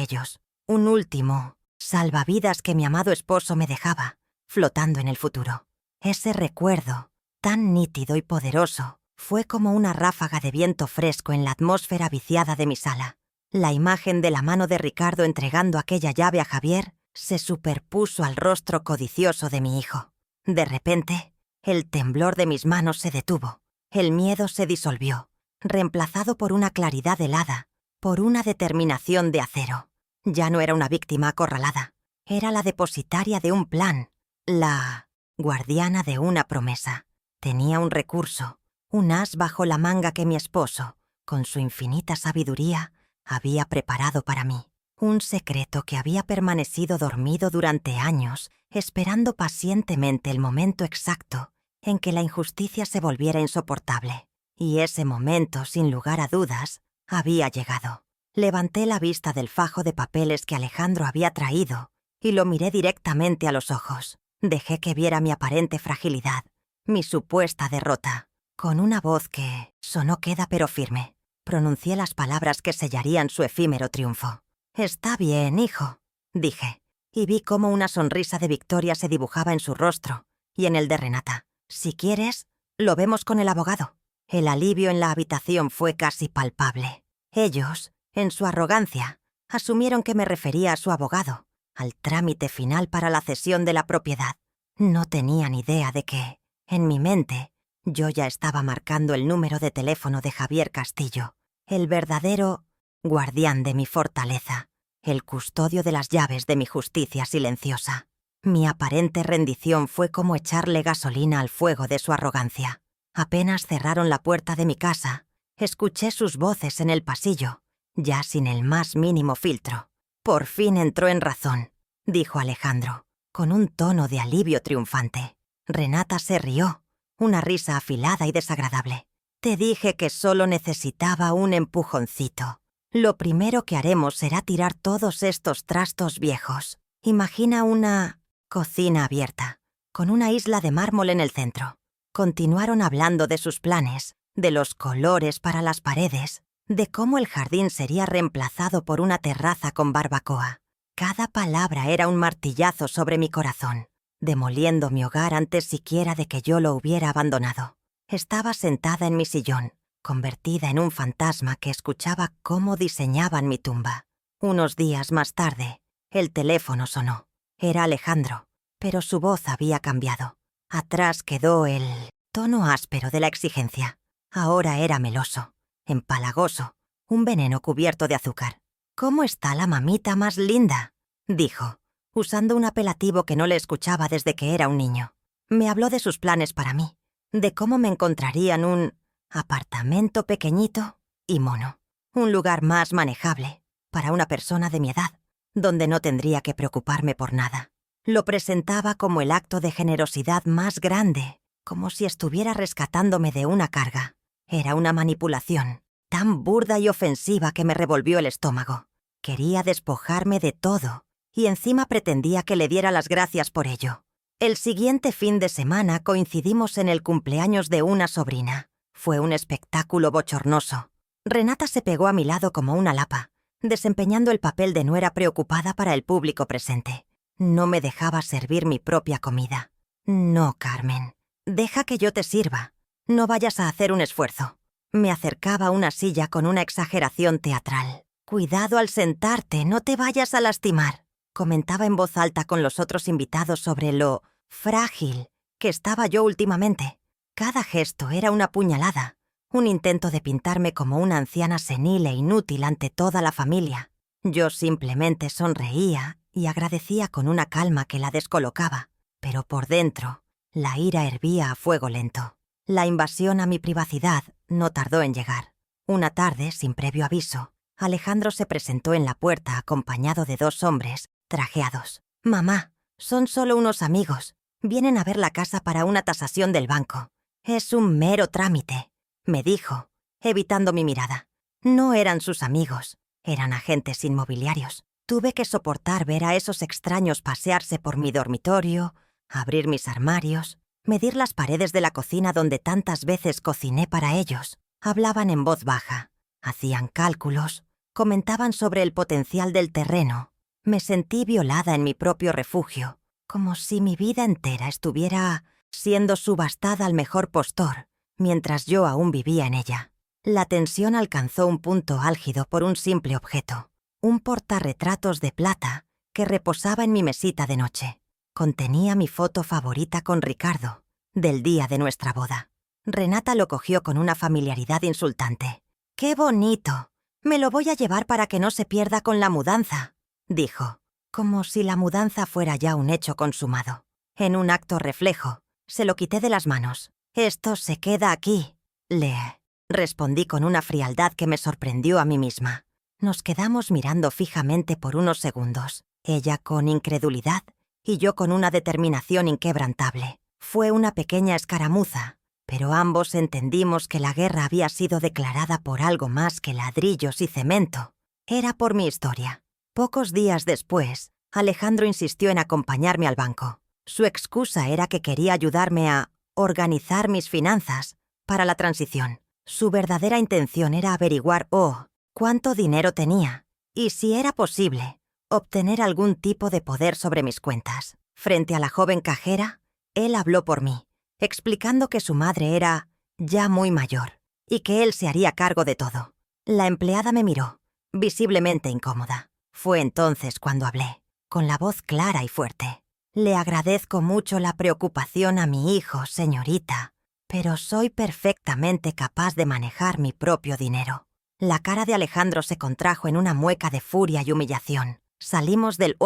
ellos. Un último salvavidas que mi amado esposo me dejaba, flotando en el futuro. Ese recuerdo, tan nítido y poderoso, fue como una ráfaga de viento fresco en la atmósfera viciada de mi sala. La imagen de la mano de Ricardo entregando aquella llave a Javier se superpuso al rostro codicioso de mi hijo. De repente, el temblor de mis manos se detuvo. El miedo se disolvió, reemplazado por una claridad helada, por una determinación de acero. Ya no era una víctima acorralada, era la depositaria de un plan, la guardiana de una promesa. Tenía un recurso, un as bajo la manga que mi esposo, con su infinita sabiduría, había preparado para mí. Un secreto que había permanecido dormido durante años, esperando pacientemente el momento exacto en que la injusticia se volviera insoportable. Y ese momento, sin lugar a dudas, había llegado. Levanté la vista del fajo de papeles que Alejandro había traído y lo miré directamente a los ojos. Dejé que viera mi aparente fragilidad, mi supuesta derrota. Con una voz que sonó queda pero firme, pronuncié las palabras que sellarían su efímero triunfo. «Está bien, hijo», dije, y vi cómo una sonrisa de victoria se dibujaba en su rostro y en el de Renata. «Si quieres, lo vemos con el abogado». El alivio en la habitación fue casi palpable. Ellos, en su arrogancia, asumieron que me refería a su abogado, al trámite final para la cesión de la propiedad. No tenían idea de que, en mi mente, yo ya estaba marcando el número de teléfono de Javier Castillo, el verdadero guardián de mi fortaleza, el custodio de las llaves de mi justicia silenciosa. Mi aparente rendición fue como echarle gasolina al fuego de su arrogancia. Apenas cerraron la puerta de mi casa, escuché sus voces en el pasillo, ya sin el más mínimo filtro. «Por fin entró en razón», dijo Alejandro, con un tono de alivio triunfante. Renata se rió, una risa afilada y desagradable. «Te dije que solo necesitaba un empujoncito. Lo primero que haremos será tirar todos estos trastos viejos. Imagina una cocina abierta, con una isla de mármol en el centro». Continuaron hablando de sus planes, de los colores para las paredes, de cómo el jardín sería reemplazado por una terraza con barbacoa. Cada palabra era un martillazo sobre mi corazón, demoliendo mi hogar antes siquiera de que yo lo hubiera abandonado. Estaba sentada en mi sillón, convertida en un fantasma que escuchaba cómo diseñaban mi tumba. Unos días más tarde, el teléfono sonó. Era Alejandro, pero su voz había cambiado. Atrás quedó el tono áspero de la exigencia. Ahora era meloso, empalagoso, un veneno cubierto de azúcar. «¿Cómo está la mamita más linda?», dijo, usando un apelativo que no le escuchaba desde que era un niño. Me habló de sus planes para mí, de cómo me encontrarían un apartamento pequeñito y mono, un lugar más manejable para una persona de mi edad, donde no tendría que preocuparme por nada. Lo presentaba como el acto de generosidad más grande, como si estuviera rescatándome de una carga. Era una manipulación tan burda y ofensiva que me revolvió el estómago. Quería despojarme de todo y encima pretendía que le diera las gracias por ello. El siguiente fin de semana coincidimos en el cumpleaños de una sobrina. Fue un espectáculo bochornoso. Renata se pegó a mi lado como una lapa, desempeñando el papel de nuera preocupada para el público presente. No me dejaba servir mi propia comida. «No, Carmen, deja que yo te sirva. No vayas a hacer un esfuerzo». Me acercaba a una silla con una exageración teatral. «Cuidado al sentarte, no te vayas a lastimar», comentaba en voz alta con los otros invitados sobre lo frágil que estaba yo últimamente. Cada gesto era una puñalada, un intento de pintarme como una anciana senil e inútil ante toda la familia. Yo simplemente sonreía y agradecía con una calma que la descolocaba. pero por dentro, la ira hervía a fuego lento. La invasión a mi privacidad no tardó en llegar. Una tarde, sin previo aviso, Alejandro se presentó en la puerta acompañado de 2 hombres, trajeados. «Mamá, son solo unos amigos. Vienen a ver la casa para una tasación del banco. Es un mero trámite», me dijo, evitando mi mirada. No eran sus amigos, eran agentes inmobiliarios. Tuve que soportar ver a esos extraños pasearse por mi dormitorio, abrir mis armarios, medir las paredes de la cocina donde tantas veces cociné para ellos. Hablaban en voz baja, hacían cálculos, comentaban sobre el potencial del terreno. Me sentí violada en mi propio refugio, como si mi vida entera estuviera siendo subastada al mejor postor, mientras yo aún vivía en ella. La tensión alcanzó un punto álgido por un simple objeto, un portarretratos de plata que reposaba en mi mesita de noche. Contenía mi foto favorita con Ricardo, del día de nuestra boda. Renata lo cogió con una familiaridad insultante. «¡Qué bonito! Me lo voy a llevar para que no se pierda con la mudanza», dijo, como si la mudanza fuera ya un hecho consumado. En un acto reflejo, se lo quité de las manos. «Esto se queda aquí», le respondí con una frialdad que me sorprendió a mí misma. Nos quedamos mirando fijamente por unos segundos, ella con incredulidad y yo con una determinación inquebrantable. Fue una pequeña escaramuza, pero ambos entendimos que la guerra había sido declarada por algo más que ladrillos y cemento. Era por mi historia. Pocos días después, Alejandro insistió en acompañarme al banco. Su excusa era que quería ayudarme a organizar mis finanzas para la transición. Su verdadera intención era averiguar cuánto dinero tenía y, si era posible, obtener algún tipo de poder sobre mis cuentas. Frente a la joven cajera, él habló por mí, explicando que su madre era ya muy mayor y que él se haría cargo de todo. La empleada me miró, visiblemente incómoda. Fue entonces cuando hablé, con la voz clara y fuerte. «Le agradezco mucho la preocupación a mi hijo, señorita, pero soy perfectamente capaz de manejar mi propio dinero». La cara de Alejandro se contrajo en una mueca de furia y humillación. Salimos del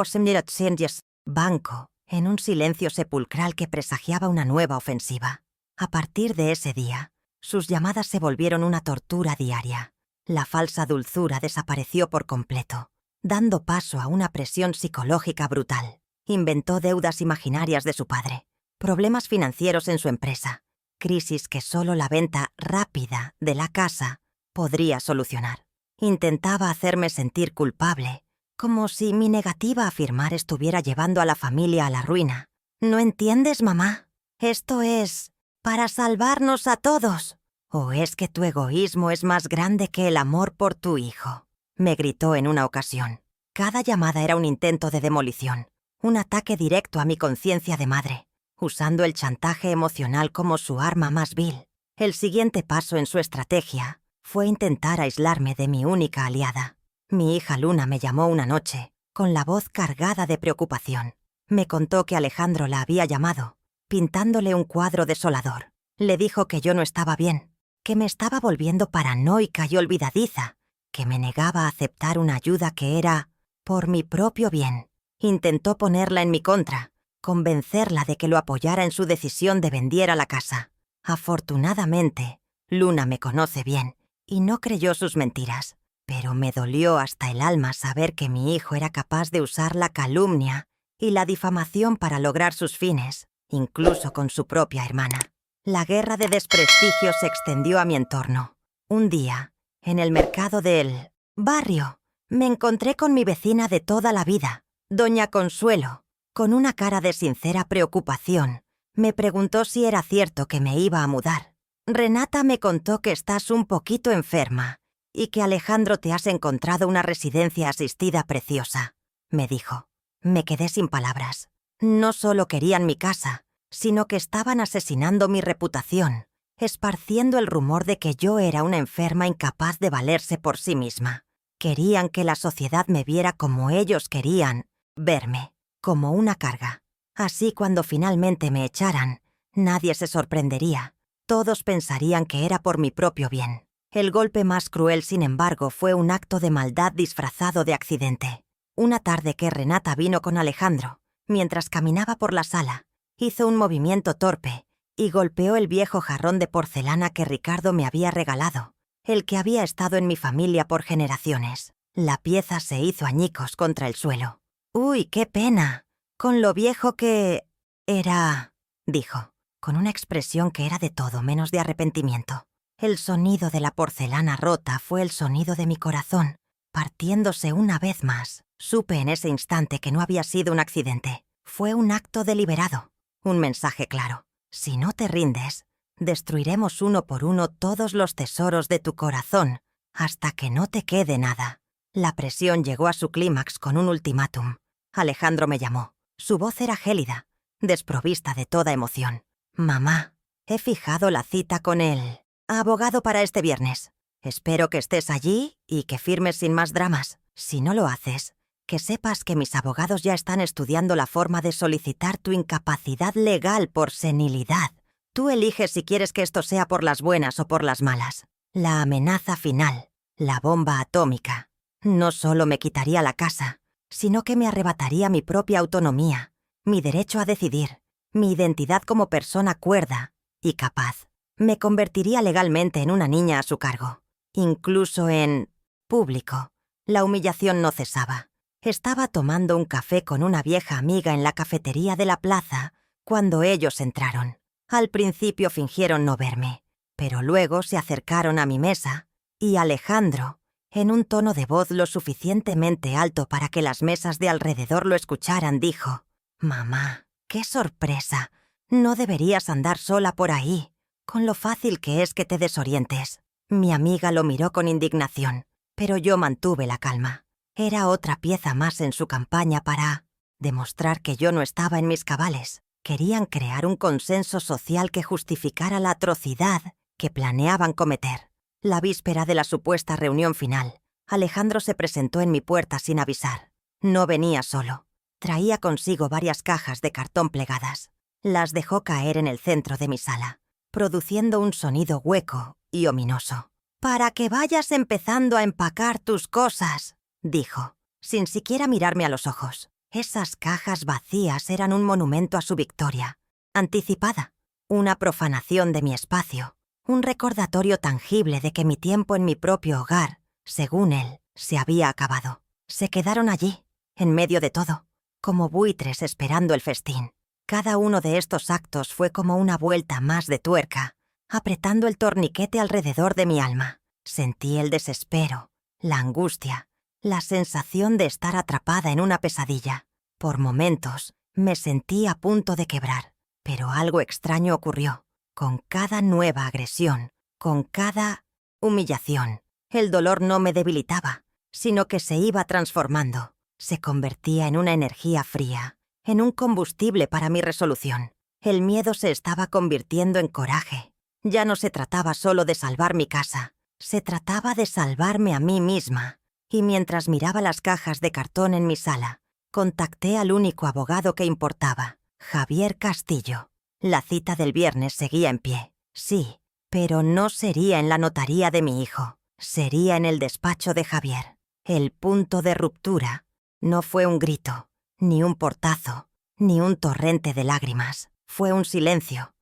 banco en un silencio sepulcral que presagiaba una nueva ofensiva. A partir de ese día, sus llamadas se volvieron una tortura diaria. La falsa dulzura desapareció por completo, dando paso a una presión psicológica brutal. Inventó deudas imaginarias de su padre, problemas financieros en su empresa, crisis que solo la venta rápida de la casa podría solucionar. Intentaba hacerme sentir culpable, como si mi negativa a firmar estuviera llevando a la familia a la ruina. «¿No entiendes, mamá? Esto es para salvarnos a todos. ¿O es que tu egoísmo es más grande que el amor por tu hijo?», me gritó en una ocasión. Cada llamada era un intento de demolición, un ataque directo a mi conciencia de madre, usando el chantaje emocional como su arma más vil. El siguiente paso en su estrategia fue intentar aislarme de mi única aliada. Mi hija Luna me llamó una noche, con la voz cargada de preocupación. Me contó que Alejandro la había llamado, pintándole un cuadro desolador. Le dijo que yo no estaba bien, que me estaba volviendo paranoica y olvidadiza, que me negaba a aceptar una ayuda que era por mi propio bien. Intentó ponerla en mi contra, convencerla de que lo apoyara en su decisión de vender la casa. Afortunadamente, Luna me conoce bien y no creyó sus mentiras, pero me dolió hasta el alma saber que mi hijo era capaz de usar la calumnia y la difamación para lograr sus fines, incluso con su propia hermana. La guerra de desprestigio se extendió a mi entorno. Un día, en el mercado del barrio, me encontré con mi vecina de toda la vida, doña Consuelo. Con una cara de sincera preocupación, me preguntó si era cierto que me iba a mudar. «Renata me contó que estás un poquito enferma y que Alejandro te has encontrado una residencia asistida preciosa», me dijo. Me quedé sin palabras. No solo querían mi casa, sino que estaban asesinando mi reputación, esparciendo el rumor de que yo era una enferma incapaz de valerse por sí misma. Querían que la sociedad me viera como ellos querían verme, como una carga. Así, cuando finalmente me echaran, nadie se sorprendería. Todos pensarían que era por mi propio bien. El golpe más cruel, sin embargo, fue un acto de maldad disfrazado de accidente. Una tarde que Renata vino con Alejandro, mientras caminaba por la sala, Hizo un movimiento torpe y golpeó el viejo jarrón de porcelana que Ricardo me había regalado, el que había estado en mi familia por generaciones. La pieza se hizo añicos contra el suelo. «¡Uy, qué pena! Con lo viejo que... era», dijo, con una expresión que era de todo menos de arrepentimiento. El sonido de la porcelana rota fue el sonido de mi corazón, partiéndose una vez más. Supe en ese instante que no había sido un accidente. Fue un acto deliberado, un mensaje claro. Si no te rindes, destruiremos uno por uno todos los tesoros de tu corazón hasta que no te quede nada. La presión llegó a su clímax con un ultimátum. Alejandro me llamó. Su voz era gélida, desprovista de toda emoción. «Mamá, he fijado la cita con el abogado para este viernes. Espero que estés allí y que firmes sin más dramas. Si no lo haces, que sepas que mis abogados ya están estudiando la forma de solicitar tu incapacidad legal por senilidad. Tú eliges si quieres que esto sea por las buenas o por las malas. La amenaza final, la bomba atómica, no solo me quitaría la casa, sino que me arrebataría mi propia autonomía, mi derecho a decidir, mi identidad como persona cuerda y capaz. Me convertiría legalmente en una niña a su cargo, incluso en público. La humillación no cesaba. Estaba tomando un café con una vieja amiga en la cafetería de la plaza cuando ellos entraron. Al principio fingieron no verme, pero luego se acercaron a mi mesa y Alejandro, en un tono de voz lo suficientemente alto para que las mesas de alrededor lo escucharan, dijo: «Mamá, qué sorpresa. No deberías andar sola por ahí, con lo fácil que es que te desorientes». Mi amiga lo miró con indignación, pero yo mantuve la calma. Era otra pieza más en su campaña para demostrar que yo no estaba en mis cabales. Querían crear un consenso social que justificara la atrocidad que planeaban cometer. La víspera de la supuesta reunión final, Alejandro se presentó en mi puerta sin avisar. No venía solo. Traía consigo varias cajas de cartón plegadas. Las dejó caer en el centro de mi sala, produciendo un sonido hueco y ominoso. «Para que vayas empezando a empacar tus cosas», dijo, sin siquiera mirarme a los ojos. Esas cajas vacías eran un monumento a su victoria, anticipada, una profanación de mi espacio, un recordatorio tangible de que mi tiempo en mi propio hogar, según él, se había acabado. Se quedaron allí, en medio de todo, como buitres esperando el festín. Cada uno de estos actos fue como una vuelta más de tuerca, apretando el torniquete alrededor de mi alma. Sentí el desespero, la angustia, la sensación de estar atrapada en una pesadilla. Por momentos, me sentí a punto de quebrar, pero algo extraño ocurrió. Con cada nueva agresión, con cada humillación, el dolor no me debilitaba, sino que se iba transformando. Se convertía en una energía fría, en un combustible para mi resolución. El miedo se estaba convirtiendo en coraje. Ya no se trataba solo de salvar mi casa, se trataba de salvarme a mí misma. Y mientras miraba las cajas de cartón en mi sala, contacté al único abogado que importaba, Javier Castillo. La cita del viernes seguía en pie, sí, pero no sería en la notaría de mi hijo, sería en el despacho de Javier. El punto de ruptura no fue un grito, ni un portazo, ni un torrente de lágrimas. Fue un silencio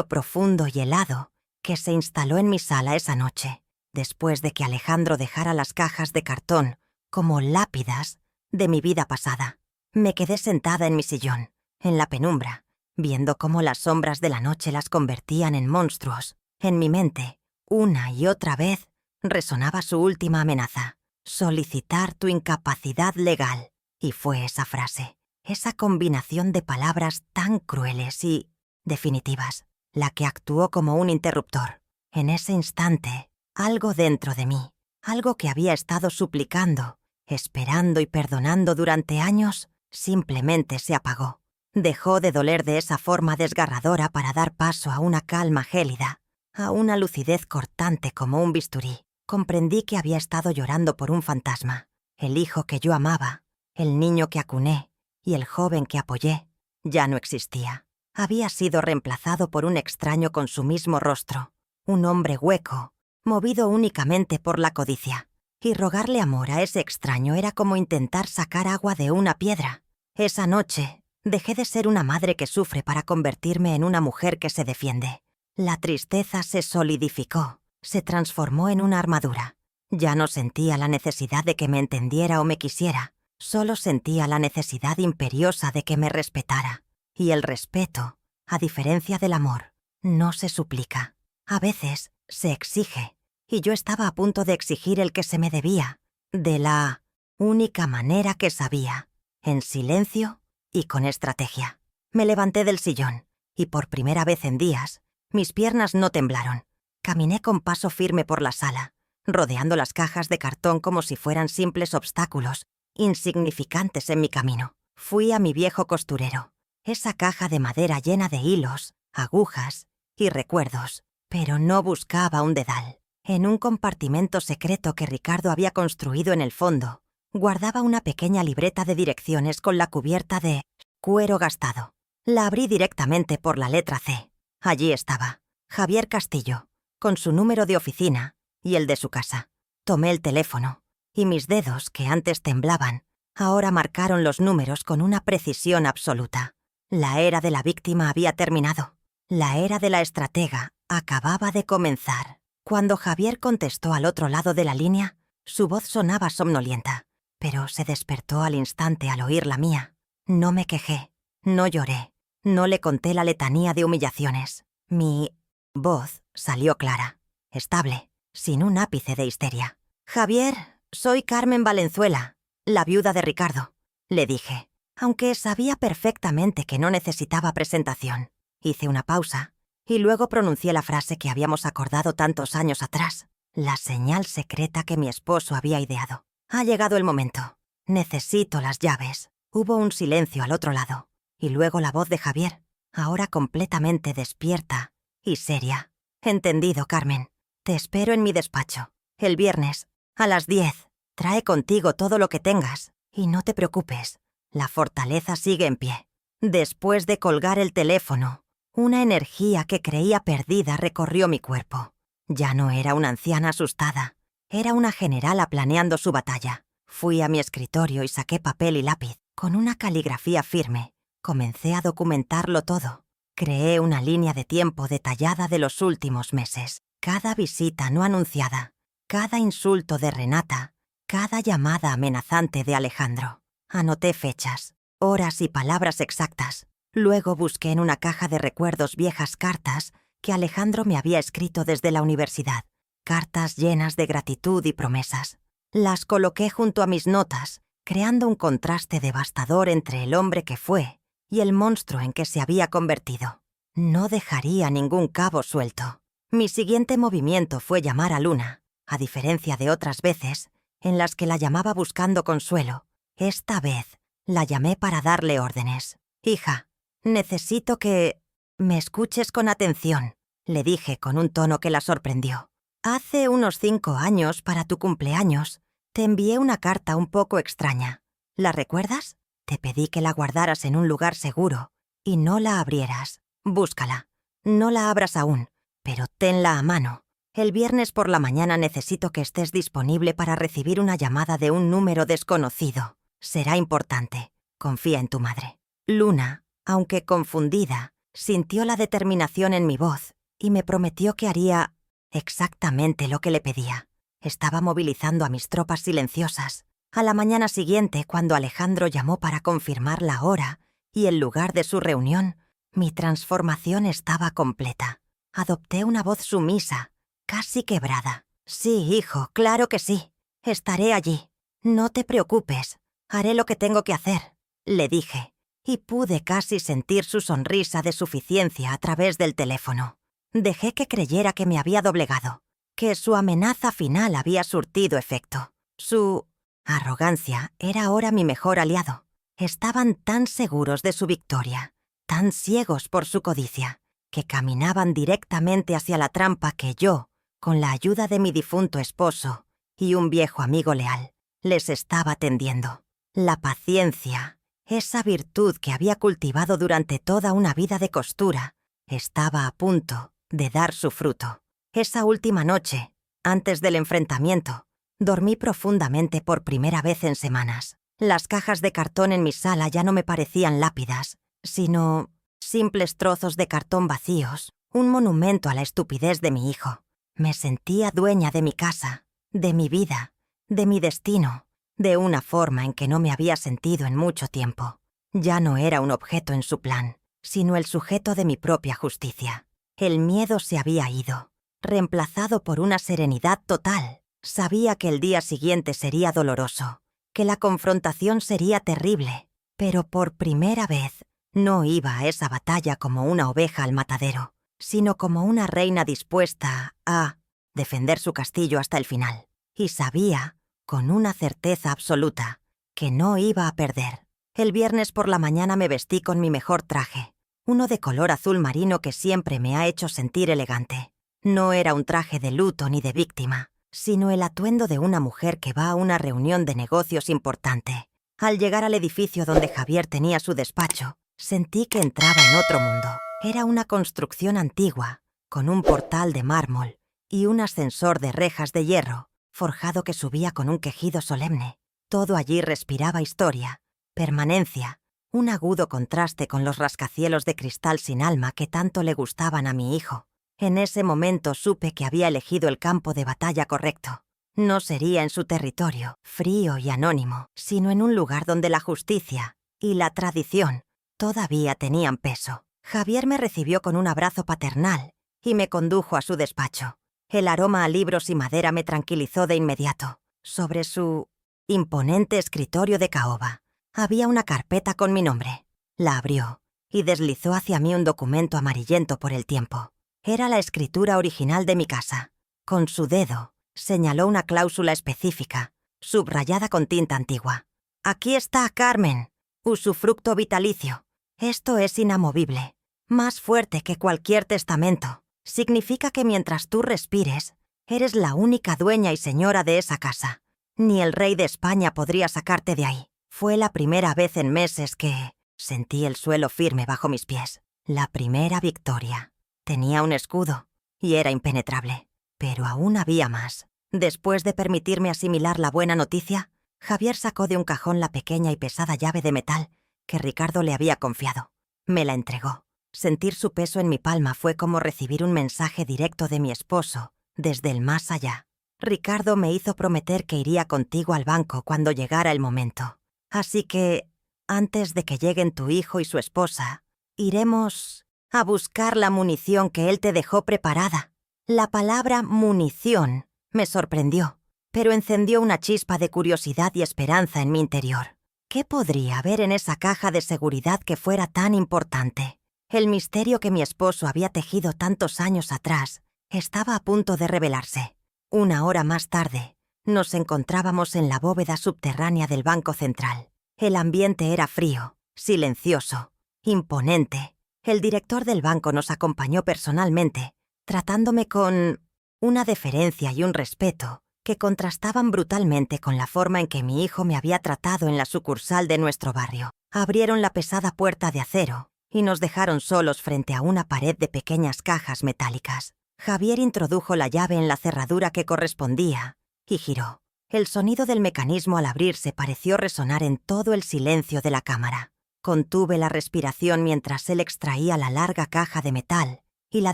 profundo y helado que se instaló en mi sala esa noche, después de que Alejandro dejara las cajas de cartón como lápidas de mi vida pasada. Me quedé sentada en mi sillón, en la penumbra, viendo cómo las sombras de la noche las convertían en monstruos. En mi mente, una y otra vez, resonaba su última amenaza: solicitar tu incapacidad legal. Y fue esa frase, esa combinación de palabras tan crueles y definitivas, la que actuó como un interruptor. En ese instante, algo dentro de mí, algo que había estado suplicando, esperando y perdonando durante años, simplemente se apagó. Dejó de doler de esa forma desgarradora para dar paso a una calma gélida, a una lucidez cortante como un bisturí. Comprendí que había estado llorando por un fantasma. El hijo que yo amaba, el niño que acuné y el joven que apoyé, ya no existía. Había sido reemplazado por un extraño con su mismo rostro, un hombre hueco, movido únicamente por la codicia. Y rogarle amor a ese extraño era como intentar sacar agua de una piedra. Esa noche Dejé de ser una madre que sufre para convertirme en una mujer que se defiende. La tristeza se solidificó, se transformó en una armadura. Ya no sentía la necesidad de que me entendiera o me quisiera, solo sentía la necesidad imperiosa de que me respetara. Y el respeto, a diferencia del amor, no se suplica. A veces se exige, y yo estaba a punto de exigir el que se me debía, de la única manera que sabía, en silencio y con estrategia. Me levanté del sillón, y por primera vez en días, mis piernas no temblaron. Caminé con paso firme por la sala, rodeando las cajas de cartón como si fueran simples obstáculos, insignificantes en mi camino. Fui a mi viejo costurero, esa caja de madera llena de hilos, agujas y recuerdos, pero no buscaba un dedal. En un compartimento secreto que Ricardo había construido en el fondo, guardaba una pequeña libreta de direcciones con la cubierta de cuero gastado. La abrí directamente por la letra C. Allí estaba, Javier Castillo, con su número de oficina y el de su casa. Tomé el teléfono, y mis dedos, que antes temblaban, ahora marcaron los números con una precisión absoluta. La era de la víctima había terminado. La era de la estratega acababa de comenzar. Cuando Javier contestó al otro lado de la línea, su voz sonaba somnolienta, pero se despertó al instante al oír la mía. No me quejé, no lloré, no le conté la letanía de humillaciones. Mi voz salió clara, estable, sin un ápice de histeria. «Javier, soy Carmen Valenzuela, la viuda de Ricardo», le dije, aunque sabía perfectamente que no necesitaba presentación. Hice una pausa y luego pronuncié la frase que habíamos acordado tantos años atrás, la señal secreta que mi esposo había ideado. «Ha llegado el momento. Necesito las llaves». Hubo un silencio al otro lado, y luego la voz de Javier, ahora completamente despierta y seria. «Entendido, Carmen. Te espero en mi despacho. El viernes, a las 10. Trae contigo todo lo que tengas. Y no te preocupes, la fortaleza sigue en pie». Después de colgar el teléfono, una energía que creía perdida recorrió mi cuerpo. Ya no era una anciana asustada, era una generala planeando su batalla. Fui a mi escritorio y saqué papel y lápiz. Con una caligrafía firme, comencé a documentarlo todo. Creé una línea de tiempo detallada de los últimos meses. Cada visita no anunciada, cada insulto de Renata, cada llamada amenazante de Alejandro. Anoté fechas, horas y palabras exactas. Luego busqué en una caja de recuerdos viejas cartas que Alejandro me había escrito desde la universidad. Cartas llenas de gratitud y promesas. Las coloqué junto a mis notas, creando un contraste devastador entre el hombre que fue y el monstruo en que se había convertido. No dejaría ningún cabo suelto. Mi siguiente movimiento fue llamar a Luna, a diferencia de otras veces, en las que la llamaba buscando consuelo. Esta vez la llamé para darle órdenes. «Hija, necesito que me escuches con atención», le dije con un tono que la sorprendió. «Hace unos 5 años, para tu cumpleaños, te envié una carta un poco extraña. ¿La recuerdas? Te pedí que la guardaras en un lugar seguro y no la abrieras. Búscala. No la abras aún, pero tenla a mano. El viernes por la mañana necesito que estés disponible para recibir una llamada de un número desconocido. Será importante. Confía en tu madre». Luna, aunque confundida, sintió la determinación en mi voz y me prometió que haría exactamente lo que le pedía. Estaba movilizando a mis tropas silenciosas. A la mañana siguiente, cuando Alejandro llamó para confirmar la hora y el lugar de su reunión, mi transformación estaba completa. Adopté una voz sumisa, casi quebrada. «Sí, hijo, claro que sí. Estaré allí. No te preocupes. Haré lo que tengo que hacer», le dije, y pude casi sentir su sonrisa de suficiencia a través del teléfono. Dejé que creyera que me había doblegado, que su amenaza final había surtido efecto. Su arrogancia era ahora mi mejor aliado. Estaban tan seguros de su victoria, tan ciegos por su codicia, que caminaban directamente hacia la trampa que yo, con la ayuda de mi difunto esposo y un viejo amigo leal, les estaba tendiendo. La paciencia, esa virtud que había cultivado durante toda una vida de costura, estaba a punto de dar su fruto. Esa última noche, antes del enfrentamiento, dormí profundamente por primera vez en semanas. Las cajas de cartón en mi sala ya no me parecían lápidas, sino simples trozos de cartón vacíos, un monumento a la estupidez de mi hijo. Me sentía dueña de mi casa, de mi vida, de mi destino, de una forma en que no me había sentido en mucho tiempo. Ya no era un objeto en su plan, sino el sujeto de mi propia justicia. El miedo se había ido, reemplazado por una serenidad total. Sabía que el día siguiente sería doloroso, que la confrontación sería terrible, pero por primera vez no iba a esa batalla como una oveja al matadero, sino como una reina dispuesta a defender su castillo hasta el final. Y sabía, con una certeza absoluta, que no iba a perder. El viernes por la mañana me vestí con mi mejor traje, uno de color azul marino que siempre me ha hecho sentir elegante. No era un traje de luto ni de víctima, sino el atuendo de una mujer que va a una reunión de negocios importante. Al llegar al edificio donde Javier tenía su despacho, sentí que entraba en otro mundo. Era una construcción antigua, con un portal de mármol y un ascensor de rejas de hierro, forjado que subía con un quejido solemne. Todo allí respiraba historia, permanencia, un agudo contraste con los rascacielos de cristal sin alma que tanto le gustaban a mi hijo. En ese momento supe que había elegido el campo de batalla correcto. No sería en su territorio, frío y anónimo, sino en un lugar donde la justicia y la tradición todavía tenían peso. Javier me recibió con un abrazo paternal y me condujo a su despacho. El aroma a libros y madera me tranquilizó de inmediato. Sobre su imponente escritorio de caoba había una carpeta con mi nombre. La abrió y deslizó hacia mí un documento amarillento por el tiempo. Era la escritura original de mi casa. Con su dedo señaló una cláusula específica, subrayada con tinta antigua. Aquí está, Carmen, usufructo vitalicio. Esto es inamovible, más fuerte que cualquier testamento. Significa que mientras tú respires, eres la única dueña y señora de esa casa. Ni el rey de España podría sacarte de ahí. Fue la primera vez en meses que sentí el suelo firme bajo mis pies. La primera victoria. Tenía un escudo y era impenetrable. Pero aún había más. Después de permitirme asimilar la buena noticia, Javier sacó de un cajón la pequeña y pesada llave de metal que Ricardo le había confiado. Me la entregó. Sentir su peso en mi palma fue como recibir un mensaje directo de mi esposo, desde el más allá. Ricardo me hizo prometer que iría contigo al banco cuando llegara el momento. Así que, antes de que lleguen tu hijo y su esposa, iremos a buscar la munición que él te dejó preparada. La palabra munición me sorprendió, pero encendió una chispa de curiosidad y esperanza en mi interior. ¿Qué podría haber en esa caja de seguridad que fuera tan importante? El misterio que mi esposo había tejido tantos años atrás estaba a punto de revelarse. Una hora más tarde, nos encontrábamos en la bóveda subterránea del Banco Central. El ambiente era frío, silencioso, imponente. El director del banco nos acompañó personalmente, tratándome con una deferencia y un respeto que contrastaban brutalmente con la forma en que mi hijo me había tratado en la sucursal de nuestro barrio. Abrieron la pesada puerta de acero y nos dejaron solos frente a una pared de pequeñas cajas metálicas. Javier introdujo la llave en la cerradura que correspondía y giró. El sonido del mecanismo al abrirse pareció resonar en todo el silencio de la cámara. Contuve la respiración mientras él extraía la larga caja de metal y la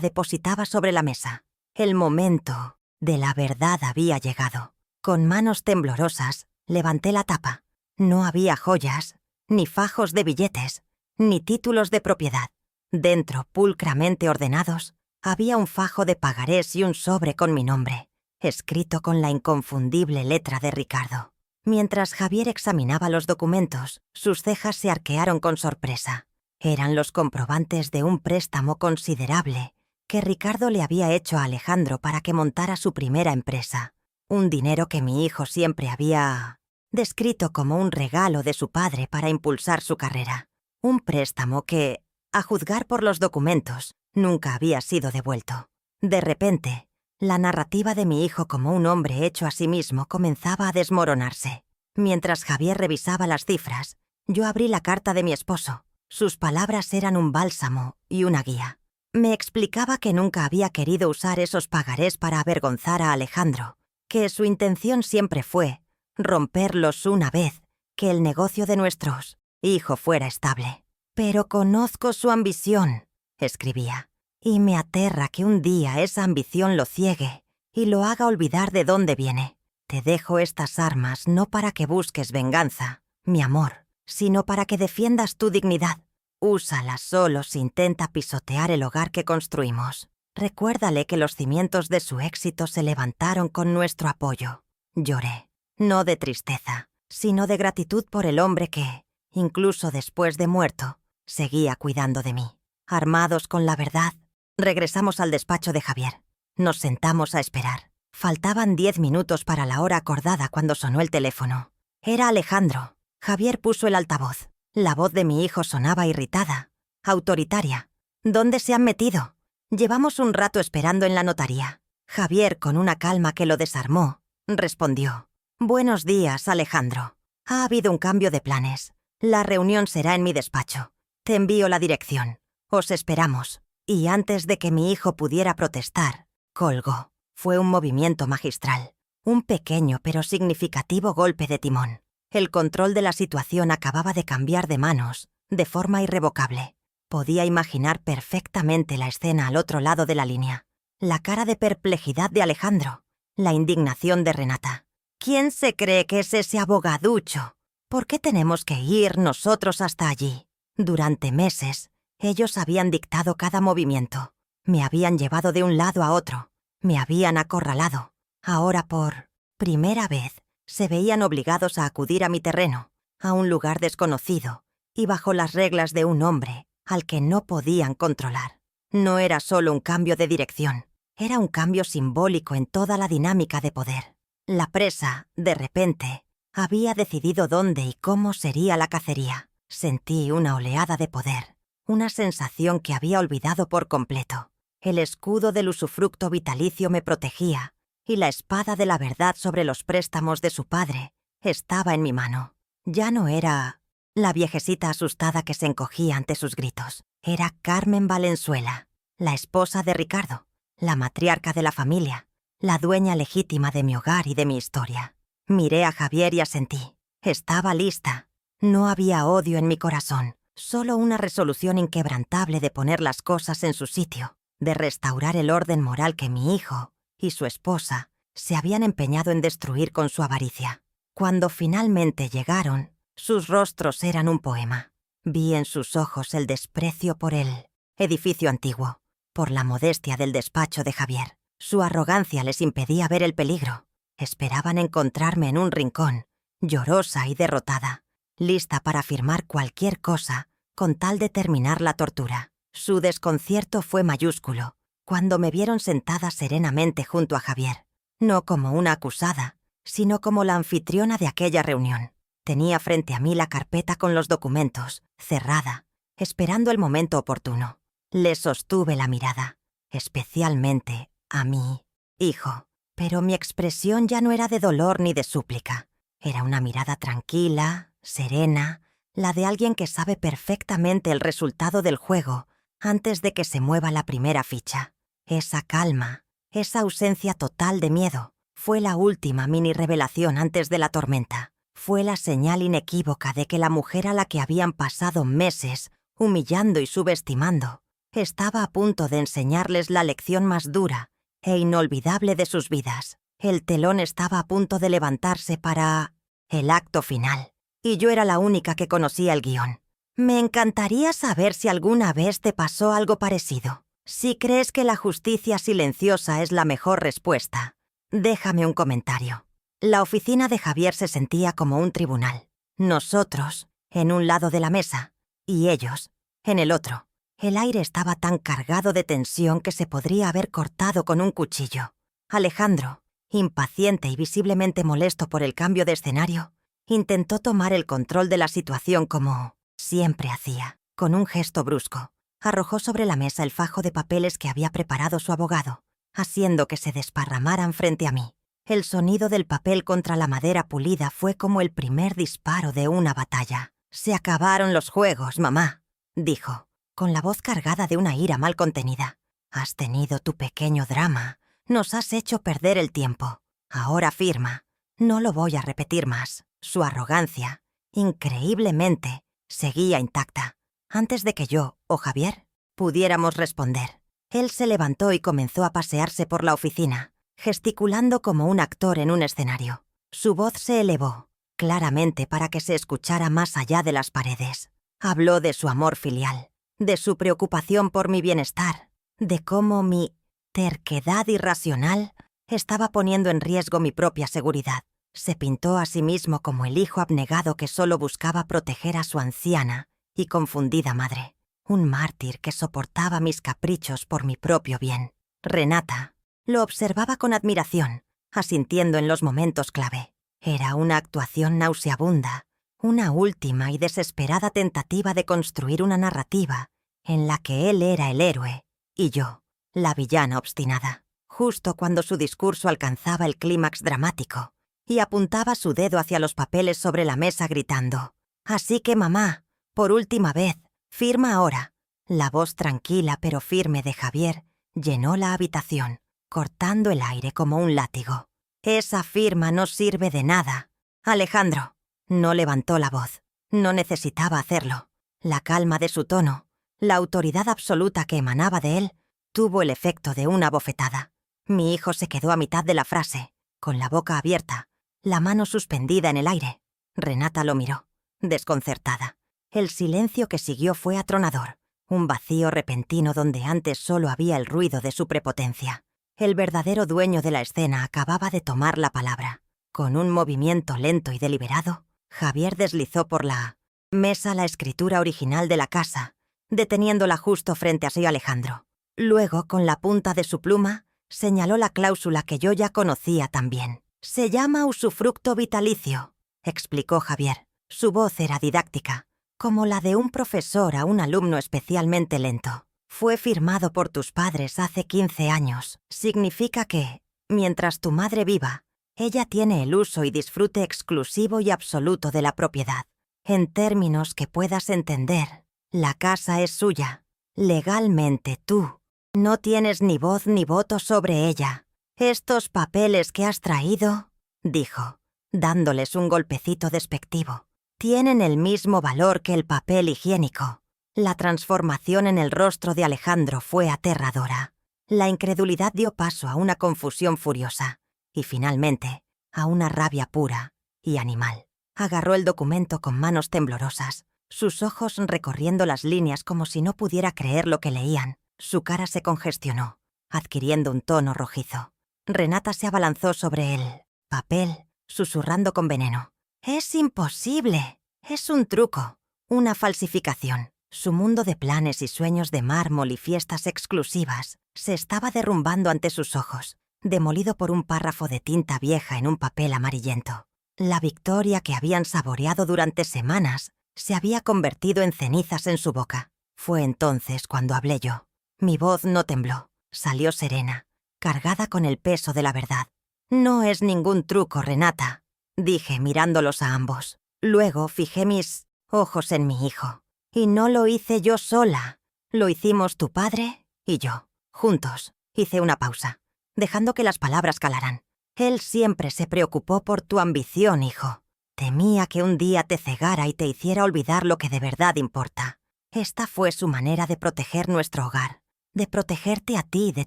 depositaba sobre la mesa. El momento de la verdad había llegado. Con manos temblorosas, levanté la tapa. No había joyas, ni fajos de billetes, ni títulos de propiedad. Dentro, pulcramente ordenados, había un fajo de pagarés y un sobre con mi nombre, escrito con la inconfundible letra de Ricardo. Mientras Javier examinaba los documentos, sus cejas se arquearon con sorpresa. Eran los comprobantes de un préstamo considerable que Ricardo le había hecho a Alejandro para que montara su primera empresa. Un dinero que mi hijo siempre había descrito como un regalo de su padre para impulsar su carrera. Un préstamo que, a juzgar por los documentos, nunca había sido devuelto. De repente, la narrativa de mi hijo como un hombre hecho a sí mismo comenzaba a desmoronarse. Mientras Javier revisaba las cifras, yo abrí la carta de mi esposo. Sus palabras eran un bálsamo y una guía. Me explicaba que nunca había querido usar esos pagarés para avergonzar a Alejandro, que su intención siempre fue romperlos una vez que el negocio de nuestros hijos fuera estable. Pero conozco su ambición, escribía, y me aterra que un día esa ambición lo ciegue y lo haga olvidar de dónde viene. Te dejo estas armas no para que busques venganza, mi amor, sino para que defiendas tu dignidad. Úsalas solo si intenta pisotear el hogar que construimos. Recuérdale que los cimientos de su éxito se levantaron con nuestro apoyo. Lloré, no de tristeza, sino de gratitud por el hombre que, incluso después de muerto, seguía cuidando de mí. Armados con la verdad, regresamos al despacho de Javier. Nos sentamos a esperar. Faltaban 10 minutos para la hora acordada cuando sonó el teléfono. Era Alejandro. Javier puso el altavoz. La voz de mi hijo sonaba irritada, autoritaria. ¿Dónde se han metido? Llevamos un rato esperando en la notaría. Javier, con una calma que lo desarmó, respondió. Buenos días, Alejandro. Ha habido un cambio de planes. La reunión será en mi despacho. Te envío la dirección. Os esperamos. Y antes de que mi hijo pudiera protestar, colgó. Fue un movimiento magistral. Un pequeño pero significativo golpe de timón. El control de la situación acababa de cambiar de manos, de forma irrevocable. Podía imaginar perfectamente la escena al otro lado de la línea. La cara de perplejidad de Alejandro. La indignación de Renata. ¿Quién se cree que es ese abogaducho? ¿Por qué tenemos que ir nosotros hasta allí? Durante meses, ellos habían dictado cada movimiento. Me habían llevado de un lado a otro. Me habían acorralado. Ahora, por primera vez, se veían obligados a acudir a mi terreno, a un lugar desconocido, y bajo las reglas de un hombre al que no podían controlar. No era solo un cambio de dirección, era un cambio simbólico en toda la dinámica de poder. La presa, de repente, había decidido dónde y cómo sería la cacería. Sentí una oleada de poder, una sensación que había olvidado por completo. El escudo del usufructo vitalicio me protegía, y la espada de la verdad sobre los préstamos de su padre estaba en mi mano. Ya no era la viejecita asustada que se encogía ante sus gritos. Era Carmen Valenzuela, la esposa de Ricardo, la matriarca de la familia, la dueña legítima de mi hogar y de mi historia. Miré a Javier y asentí. Estaba lista. No había odio en mi corazón, solo una resolución inquebrantable de poner las cosas en su sitio, de restaurar el orden moral que mi hijo y su esposa se habían empeñado en destruir con su avaricia. Cuando finalmente llegaron, sus rostros eran un poema. Vi en sus ojos el desprecio por el edificio antiguo, por la modestia del despacho de Javier. Su arrogancia les impedía ver el peligro. Esperaban encontrarme en un rincón, llorosa y derrotada, lista para afirmar cualquier cosa con tal de terminar la tortura. Su desconcierto fue mayúsculo cuando me vieron sentada serenamente junto a Javier, no como una acusada, sino como la anfitriona de aquella reunión. Tenía frente a mí la carpeta con los documentos, cerrada, esperando el momento oportuno. Le sostuve la mirada, especialmente a mí, hijo, pero mi expresión ya no era de dolor ni de súplica. Era una mirada tranquila, serena, la de alguien que sabe perfectamente el resultado del juego antes de que se mueva la primera ficha. Esa calma, esa ausencia total de miedo, fue la última mini revelación antes de la tormenta. Fue la señal inequívoca de que la mujer a la que habían pasado meses humillando y subestimando estaba a punto de enseñarles la lección más dura e inolvidable de sus vidas. El telón estaba a punto de levantarse para el acto final, y yo era la única que conocía el guión. Me encantaría saber si alguna vez te pasó algo parecido. Si crees que la justicia silenciosa es la mejor respuesta, déjame un comentario. La oficina de Javier se sentía como un tribunal. Nosotros, en un lado de la mesa, y ellos, en el otro. El aire estaba tan cargado de tensión que se podría haber cortado con un cuchillo. Alejandro, impaciente y visiblemente molesto por el cambio de escenario, intentó tomar el control de la situación como siempre hacía. Con un gesto brusco, arrojó sobre la mesa el fajo de papeles que había preparado su abogado, haciendo que se desparramaran frente a mí. El sonido del papel contra la madera pulida fue como el primer disparo de una batalla. «Se acabaron los juegos, mamá», dijo, con la voz cargada de una ira mal contenida. «Has tenido tu pequeño drama. Nos has hecho perder el tiempo. Ahora firma. No lo voy a repetir más». Su arrogancia increíblemente, seguía intacta. Antes de que yo, o Javier, pudiéramos responder, él se levantó y comenzó a pasearse por la oficina, gesticulando como un actor en un escenario. Su voz se elevó, claramente para que se escuchara más allá de las paredes. Habló de su amor filial, de su preocupación por mi bienestar, de cómo mi terquedad irracional estaba poniendo en riesgo mi propia seguridad. Se pintó a sí mismo como el hijo abnegado que solo buscaba proteger a su anciana y confundida madre, un mártir que soportaba mis caprichos por mi propio bien. Renata lo observaba con admiración, asintiendo en los momentos clave. Era una actuación nauseabunda, una última y desesperada tentativa de construir una narrativa en la que él era el héroe y yo, la villana obstinada. Justo cuando su discurso alcanzaba el clímax dramático y apuntaba su dedo hacia los papeles sobre la mesa gritando: «Así que, mamá, por última vez, firma ahora». La voz tranquila pero firme de Javier llenó la habitación, cortando el aire como un látigo. «Esa firma no sirve de nada, Alejandro». No levantó la voz. No necesitaba hacerlo. La calma de su tono, la autoridad absoluta que emanaba de él, tuvo el efecto de una bofetada. Mi hijo se quedó a mitad de la frase, con la boca abierta, la mano suspendida en el aire. Renata lo miró, desconcertada. El silencio que siguió fue atronador, un vacío repentino donde antes solo había el ruido de su prepotencia. El verdadero dueño de la escena acababa de tomar la palabra. Con un movimiento lento y deliberado, Javier deslizó por la mesa la escritura original de la casa, deteniéndola justo frente a sí Alejandro. Luego, con la punta de su pluma, señaló la cláusula que yo ya conocía también. «Se llama usufructo vitalicio», explicó Javier. Su voz era didáctica, como la de un profesor a un alumno especialmente lento. «Fue firmado por tus padres hace 15 años. Significa que, mientras tu madre viva, ella tiene el uso y disfrute exclusivo y absoluto de la propiedad. En términos que puedas entender, la casa es suya. Legalmente tú no tienes ni voz ni voto sobre ella. Estos papeles que has traído», dijo, dándoles un golpecito despectivo, «tienen el mismo valor que el papel higiénico». La transformación en el rostro de Alejandro fue aterradora. La incredulidad dio paso a una confusión furiosa y, finalmente, a una rabia pura y animal. Agarró el documento con manos temblorosas, sus ojos recorriendo las líneas como si no pudiera creer lo que leían. Su cara se congestionó, adquiriendo un tono rojizo. Renata se abalanzó sobre el papel, susurrando con veneno: «Es imposible. Es un truco, una falsificación». Su mundo de planes y sueños de mármol y fiestas exclusivas se estaba derrumbando ante sus ojos, demolido por un párrafo de tinta vieja en un papel amarillento. La victoria que habían saboreado durante semanas se había convertido en cenizas en su boca. Fue entonces cuando hablé yo. Mi voz no tembló, salió serena, cargada con el peso de la verdad. «No es ningún truco, Renata», dije mirándolos a ambos. Luego fijé mis ojos en mi hijo. «Y no lo hice yo sola. Lo hicimos tu padre y yo, juntos». Hice una pausa, dejando que las palabras calaran. «Él siempre se preocupó por tu ambición, hijo. Temía que un día te cegara y te hiciera olvidar lo que de verdad importa. Esta fue su manera de proteger nuestro hogar, de protegerte a ti de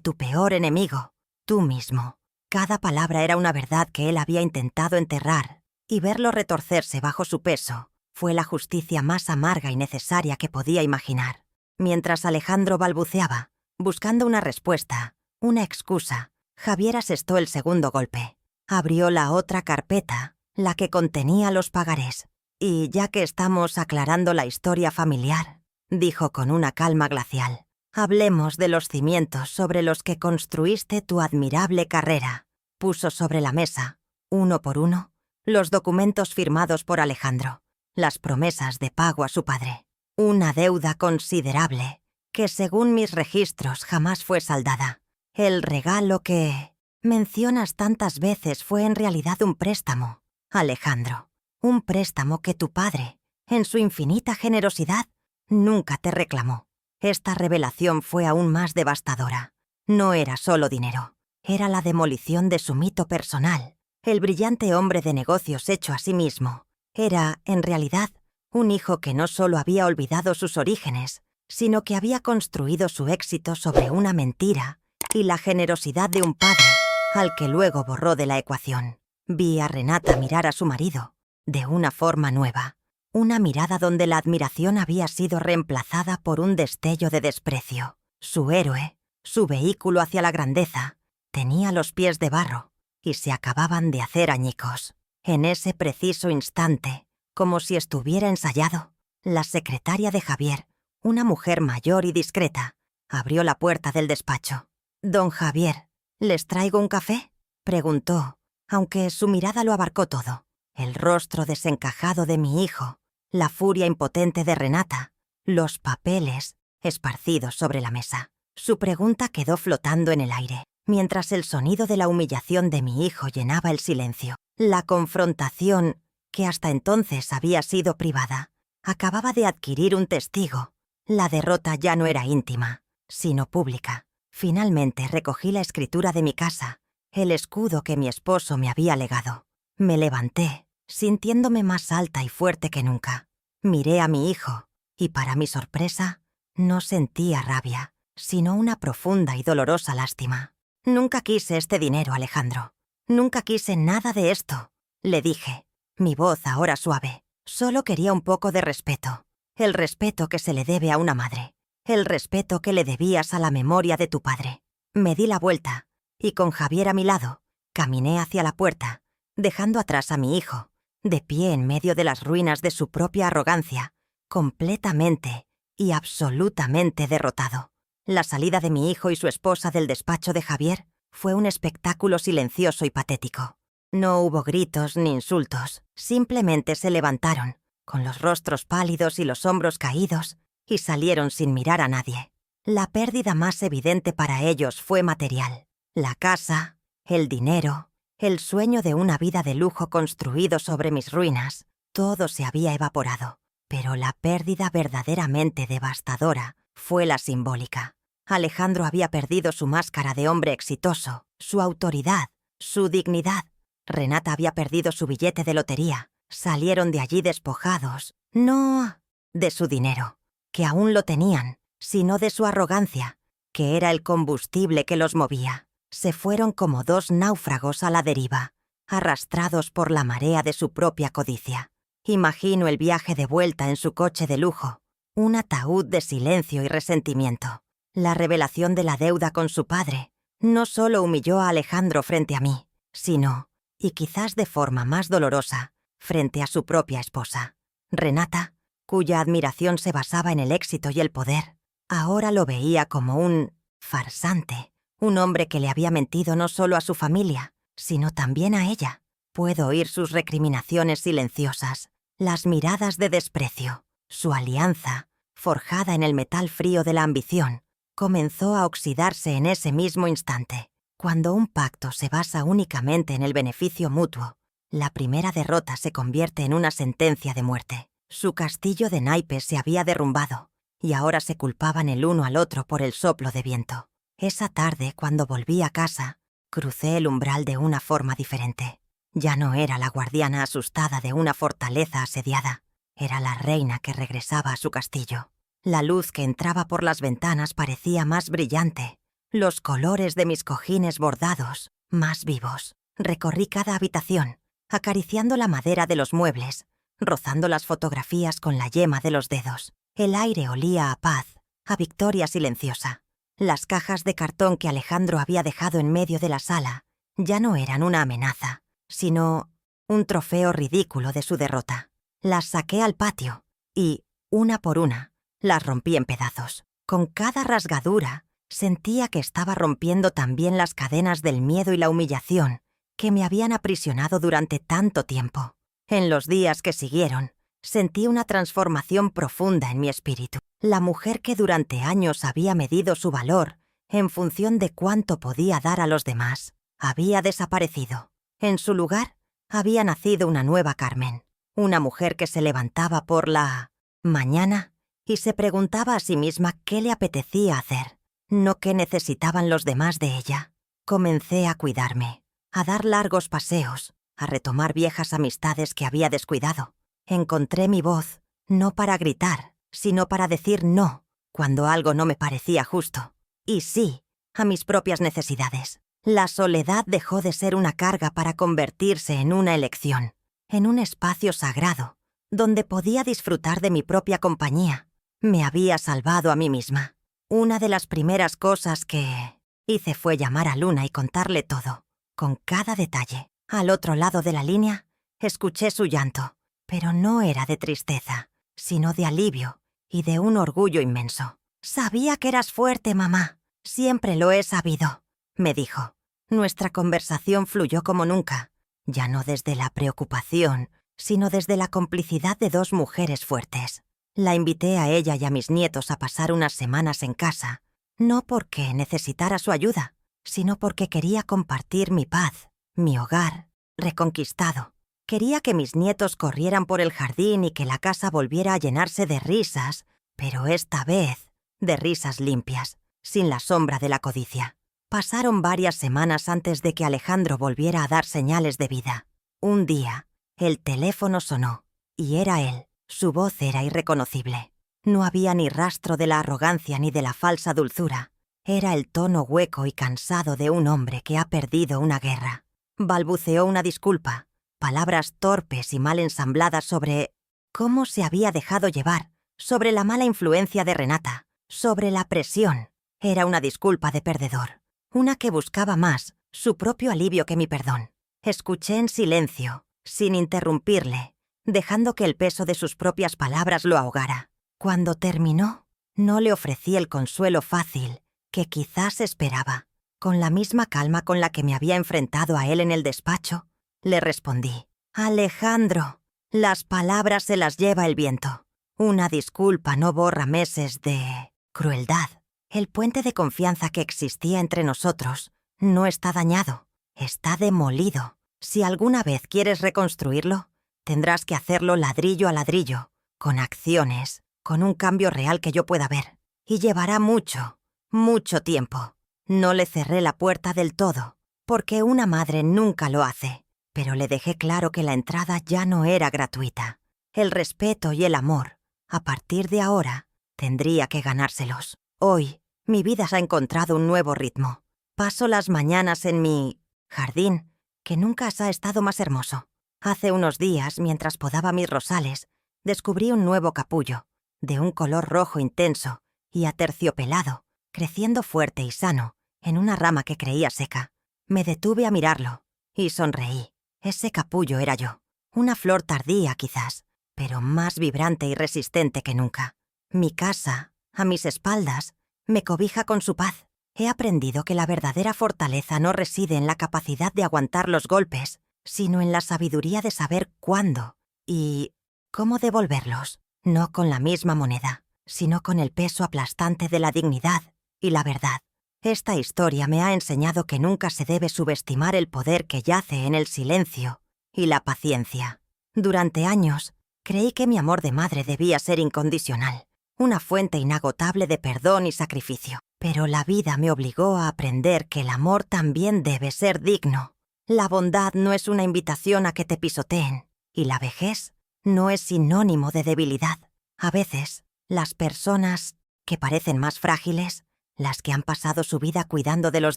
tu peor enemigo, tú mismo». Cada palabra era una verdad que él había intentado enterrar, y verlo retorcerse bajo su peso fue la justicia más amarga y necesaria que podía imaginar. Mientras Alejandro balbuceaba, buscando una respuesta, una excusa, Javier asestó el segundo golpe. Abrió la otra carpeta, la que contenía los pagarés. «Y ya que estamos aclarando la historia familiar», dijo con una calma glacial, «hablemos de los cimientos sobre los que construiste tu admirable carrera». Puso sobre la mesa, uno por uno, los documentos firmados por Alejandro, las promesas de pago a su padre. Una deuda considerable, que según mis registros jamás fue saldada. El regalo que mencionas tantas veces fue en realidad un préstamo, Alejandro. Un préstamo que tu padre, en su infinita generosidad, nunca te reclamó. Esta revelación fue aún más devastadora. No era solo dinero, era la demolición de su mito personal, el brillante hombre de negocios hecho a sí mismo, Era, en realidad, un hijo que no solo había olvidado sus orígenes, sino que había construido su éxito sobre una mentira y la generosidad de un padre, al que luego borró de la ecuación. Vi a Renata mirar a su marido, de una forma nueva, una mirada donde la admiración había sido reemplazada por un destello de desprecio. Su héroe, su vehículo hacia la grandeza, tenía los pies de barro y se acababan de hacer añicos. En ese preciso instante, como si estuviera ensayado, la secretaria de Javier, una mujer mayor y discreta, abrió la puerta del despacho. «Don Javier, ¿les traigo un café?», preguntó, aunque su mirada lo abarcó todo. El rostro desencajado de mi hijo, la furia impotente de Renata, los papeles esparcidos sobre la mesa. Su pregunta quedó flotando en el aire, mientras el sonido de la humillación de mi hijo llenaba el silencio. La confrontación, que hasta entonces había sido privada, acababa de adquirir un testigo. La derrota ya no era íntima, sino pública. Finalmente recogí la escritura de mi casa, el escudo que mi esposo me había legado. Me levanté, sintiéndome más alta y fuerte que nunca. Miré a mi hijo, y para mi sorpresa, no sentía rabia, sino una profunda y dolorosa lástima. «Nunca quise este dinero, Alejandro. Nunca quise nada de esto», le dije, mi voz ahora suave. «Solo quería un poco de respeto. El respeto que se le debe a una madre. El respeto que le debías a la memoria de tu padre». Me di la vuelta, y con Javier a mi lado, caminé hacia la puerta, dejando atrás a mi hijo, de pie en medio de las ruinas de su propia arrogancia, completamente y absolutamente derrotado. La salida de mi hijo y su esposa del despacho de Javier fue un espectáculo silencioso y patético. No hubo gritos ni insultos, simplemente se levantaron, con los rostros pálidos y los hombros caídos, y salieron sin mirar a nadie. La pérdida más evidente para ellos fue material. La casa, el dinero, el sueño de una vida de lujo construido sobre mis ruinas, todo se había evaporado. Pero la pérdida verdaderamente devastadora fue la simbólica. Alejandro había perdido su máscara de hombre exitoso, su autoridad, su dignidad. Renata había perdido su billete de lotería. Salieron de allí despojados, no de su dinero, que aún lo tenían, sino de su arrogancia, que era el combustible que los movía. Se fueron como dos náufragos a la deriva, arrastrados por la marea de su propia codicia. Imagino el viaje de vuelta en su coche de lujo, un ataúd de silencio y resentimiento. La revelación de la deuda con su padre no solo humilló a Alejandro frente a mí, sino, y quizás de forma más dolorosa, frente a su propia esposa. Renata, cuya admiración se basaba en el éxito y el poder, ahora lo veía como un farsante, un hombre que le había mentido no solo a su familia, sino también a ella. Puedo oír sus recriminaciones silenciosas, las miradas de desprecio. Su alianza, forjada en el metal frío de la ambición, comenzó a oxidarse en ese mismo instante. Cuando un pacto se basa únicamente en el beneficio mutuo, la primera derrota se convierte en una sentencia de muerte. Su castillo de naipes se había derrumbado, y ahora se culpaban el uno al otro por el soplo de viento. Esa tarde, cuando volví a casa, crucé el umbral de una forma diferente. Ya no era la guardiana asustada de una fortaleza asediada. Era la reina que regresaba a su castillo. La luz que entraba por las ventanas parecía más brillante. Los colores de mis cojines bordados, más vivos. Recorrí cada habitación, acariciando la madera de los muebles, rozando las fotografías con la yema de los dedos. El aire olía a paz, a victoria silenciosa. Las cajas de cartón que Alejandro había dejado en medio de la sala ya no eran una amenaza, sino un trofeo ridículo de su derrota. Las saqué al patio y, una por una, las rompí en pedazos. Con cada rasgadura, sentía que estaba rompiendo también las cadenas del miedo y la humillación que me habían aprisionado durante tanto tiempo. En los días que siguieron, sentí una transformación profunda en mi espíritu. La mujer que durante años había medido su valor en función de cuánto podía dar a los demás, había desaparecido. En su lugar, había nacido una nueva Carmen, una mujer que se levantaba por la mañana y se preguntaba a sí misma qué le apetecía hacer, no qué necesitaban los demás de ella. Comencé a cuidarme, a dar largos paseos, a retomar viejas amistades que había descuidado. Encontré mi voz, no para gritar, sino para decir no, cuando algo no me parecía justo. Y sí, a mis propias necesidades. La soledad dejó de ser una carga para convertirse en una elección, en un espacio sagrado, donde podía disfrutar de mi propia compañía. Me había salvado a mí misma. Una de las primeras cosas que hice fue llamar a Luna y contarle todo, con cada detalle. Al otro lado de la línea, escuché su llanto, pero no era de tristeza, sino de alivio y de un orgullo inmenso. «Sabía que eras fuerte, mamá. Siempre lo he sabido», me dijo. Nuestra conversación fluyó como nunca, ya no desde la preocupación, sino desde la complicidad de dos mujeres fuertes. La invité a ella y a mis nietos a pasar unas semanas en casa, no porque necesitara su ayuda, sino porque quería compartir mi paz, mi hogar, reconquistado. Quería que mis nietos corrieran por el jardín y que la casa volviera a llenarse de risas, pero esta vez de risas limpias, sin la sombra de la codicia. Pasaron varias semanas antes de que Alejandro volviera a dar señales de vida. Un día, el teléfono sonó, y era él. Su voz era irreconocible. No había ni rastro de la arrogancia ni de la falsa dulzura. Era el tono hueco y cansado de un hombre que ha perdido una guerra. Balbuceó una disculpa, palabras torpes y mal ensambladas sobre cómo se había dejado llevar, sobre la mala influencia de Renata, sobre la presión. Era una disculpa de perdedor, una que buscaba más su propio alivio que mi perdón. Escuché en silencio, sin interrumpirle, dejando que el peso de sus propias palabras lo ahogara. Cuando terminó, no le ofrecí el consuelo fácil que quizás esperaba. Con la misma calma con la que me había enfrentado a él en el despacho, le respondí: «Alejandro, las palabras se las lleva el viento. Una disculpa no borra meses de crueldad. El puente de confianza que existía entre nosotros no está dañado, está demolido. Si alguna vez quieres reconstruirlo, tendrás que hacerlo ladrillo a ladrillo, con acciones, con un cambio real que yo pueda ver. Y llevará mucho, mucho tiempo». No le cerré la puerta del todo, porque una madre nunca lo hace, pero le dejé claro que la entrada ya no era gratuita. El respeto y el amor, a partir de ahora, tendría que ganárselos. Hoy, mi vida ha encontrado un nuevo ritmo. Paso las mañanas en mi jardín, que nunca ha estado más hermoso. Hace unos días, mientras podaba mis rosales, descubrí un nuevo capullo, de un color rojo intenso y aterciopelado, creciendo fuerte y sano, en una rama que creía seca. Me detuve a mirarlo y sonreí. Ese capullo era yo. Una flor tardía, quizás, pero más vibrante y resistente que nunca. Mi casa, a mis espaldas, me cobija con su paz. He aprendido que la verdadera fortaleza no reside en la capacidad de aguantar los golpes, sino en la sabiduría de saber cuándo y cómo devolverlos, no con la misma moneda, sino con el peso aplastante de la dignidad y la verdad. Esta historia me ha enseñado que nunca se debe subestimar el poder que yace en el silencio y la paciencia. Durante años, creí que mi amor de madre debía ser incondicional, una fuente inagotable de perdón y sacrificio. Pero la vida me obligó a aprender que el amor también debe ser digno. La bondad no es una invitación a que te pisoteen, y la vejez no es sinónimo de debilidad. A veces, las personas que parecen más frágiles, las que han pasado su vida cuidando de los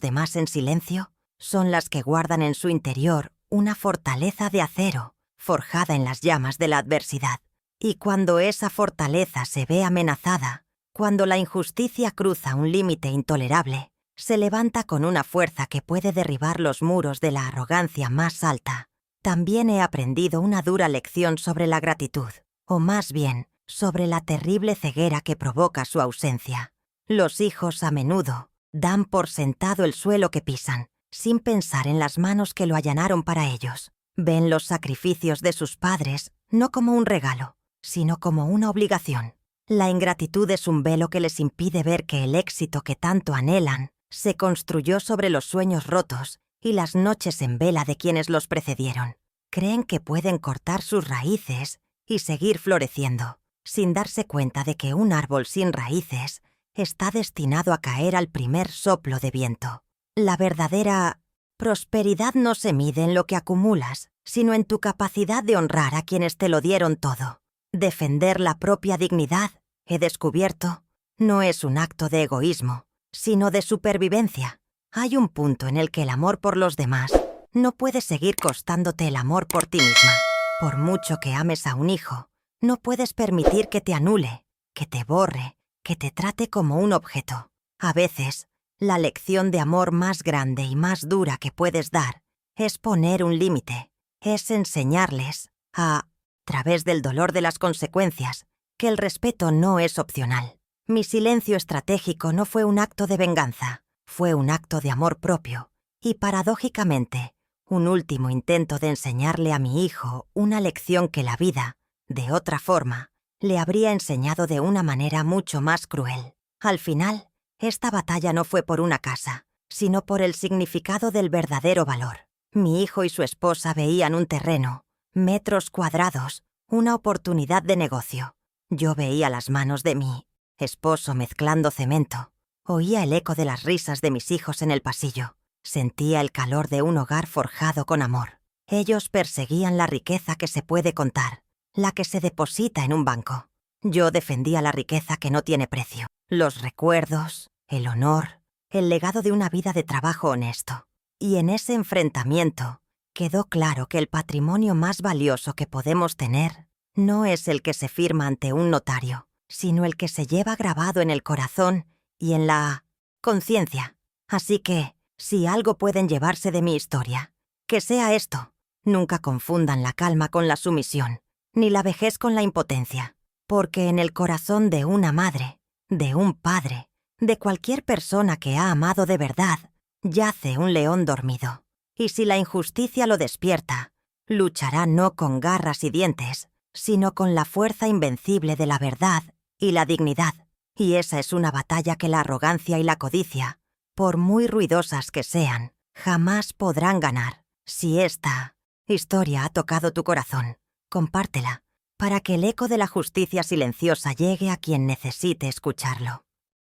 demás en silencio, son las que guardan en su interior una fortaleza de acero, forjada en las llamas de la adversidad. Y cuando esa fortaleza se ve amenazada, cuando la injusticia cruza un límite intolerable, se levanta con una fuerza que puede derribar los muros de la arrogancia más alta. También he aprendido una dura lección sobre la gratitud, o más bien, sobre la terrible ceguera que provoca su ausencia. Los hijos a menudo dan por sentado el suelo que pisan, sin pensar en las manos que lo allanaron para ellos. Ven los sacrificios de sus padres no como un regalo, sino como una obligación. La ingratitud es un velo que les impide ver que el éxito que tanto anhelan se construyó sobre los sueños rotos y las noches en vela de quienes los precedieron. Creen que pueden cortar sus raíces y seguir floreciendo, sin darse cuenta de que un árbol sin raíces está destinado a caer al primer soplo de viento. La verdadera prosperidad no se mide en lo que acumulas, sino en tu capacidad de honrar a quienes te lo dieron todo. Defender la propia dignidad, he descubierto, no es un acto de egoísmo, sino de supervivencia. Hay un punto en el que el amor por los demás no puede seguir costándote el amor por ti misma. Por mucho que ames a un hijo, no puedes permitir que te anule, que te borre, que te trate como un objeto. A veces, la lección de amor más grande y más dura que puedes dar es poner un límite, es enseñarles, a través del dolor de las consecuencias, que el respeto no es opcional. Mi silencio estratégico no fue un acto de venganza, fue un acto de amor propio y, paradójicamente, un último intento de enseñarle a mi hijo una lección que la vida, de otra forma, le habría enseñado de una manera mucho más cruel. Al final, esta batalla no fue por una casa, sino por el significado del verdadero valor. Mi hijo y su esposa veían un terreno, metros cuadrados, una oportunidad de negocio. Yo veía las manos de mi esposo mezclando cemento, oía el eco de las risas de mis hijos en el pasillo, sentía el calor de un hogar forjado con amor. Ellos perseguían la riqueza que se puede contar, la que se deposita en un banco. Yo defendía la riqueza que no tiene precio, los recuerdos, el honor, el legado de una vida de trabajo honesto. Y en ese enfrentamiento quedó claro que el patrimonio más valioso que podemos tener no es el que se firma ante un notario, sino el que se lleva grabado en el corazón y en la conciencia. Así que, si algo pueden llevarse de mi historia, que sea esto: nunca confundan la calma con la sumisión, ni la vejez con la impotencia, porque en el corazón de una madre, de un padre, de cualquier persona que ha amado de verdad, yace un león dormido. Y si la injusticia lo despierta, luchará no con garras y dientes, sino con la fuerza invencible de la verdad y la dignidad. Y esa es una batalla que la arrogancia y la codicia, por muy ruidosas que sean, jamás podrán ganar. Si esta historia ha tocado tu corazón, compártela, para que el eco de la justicia silenciosa llegue a quien necesite escucharlo.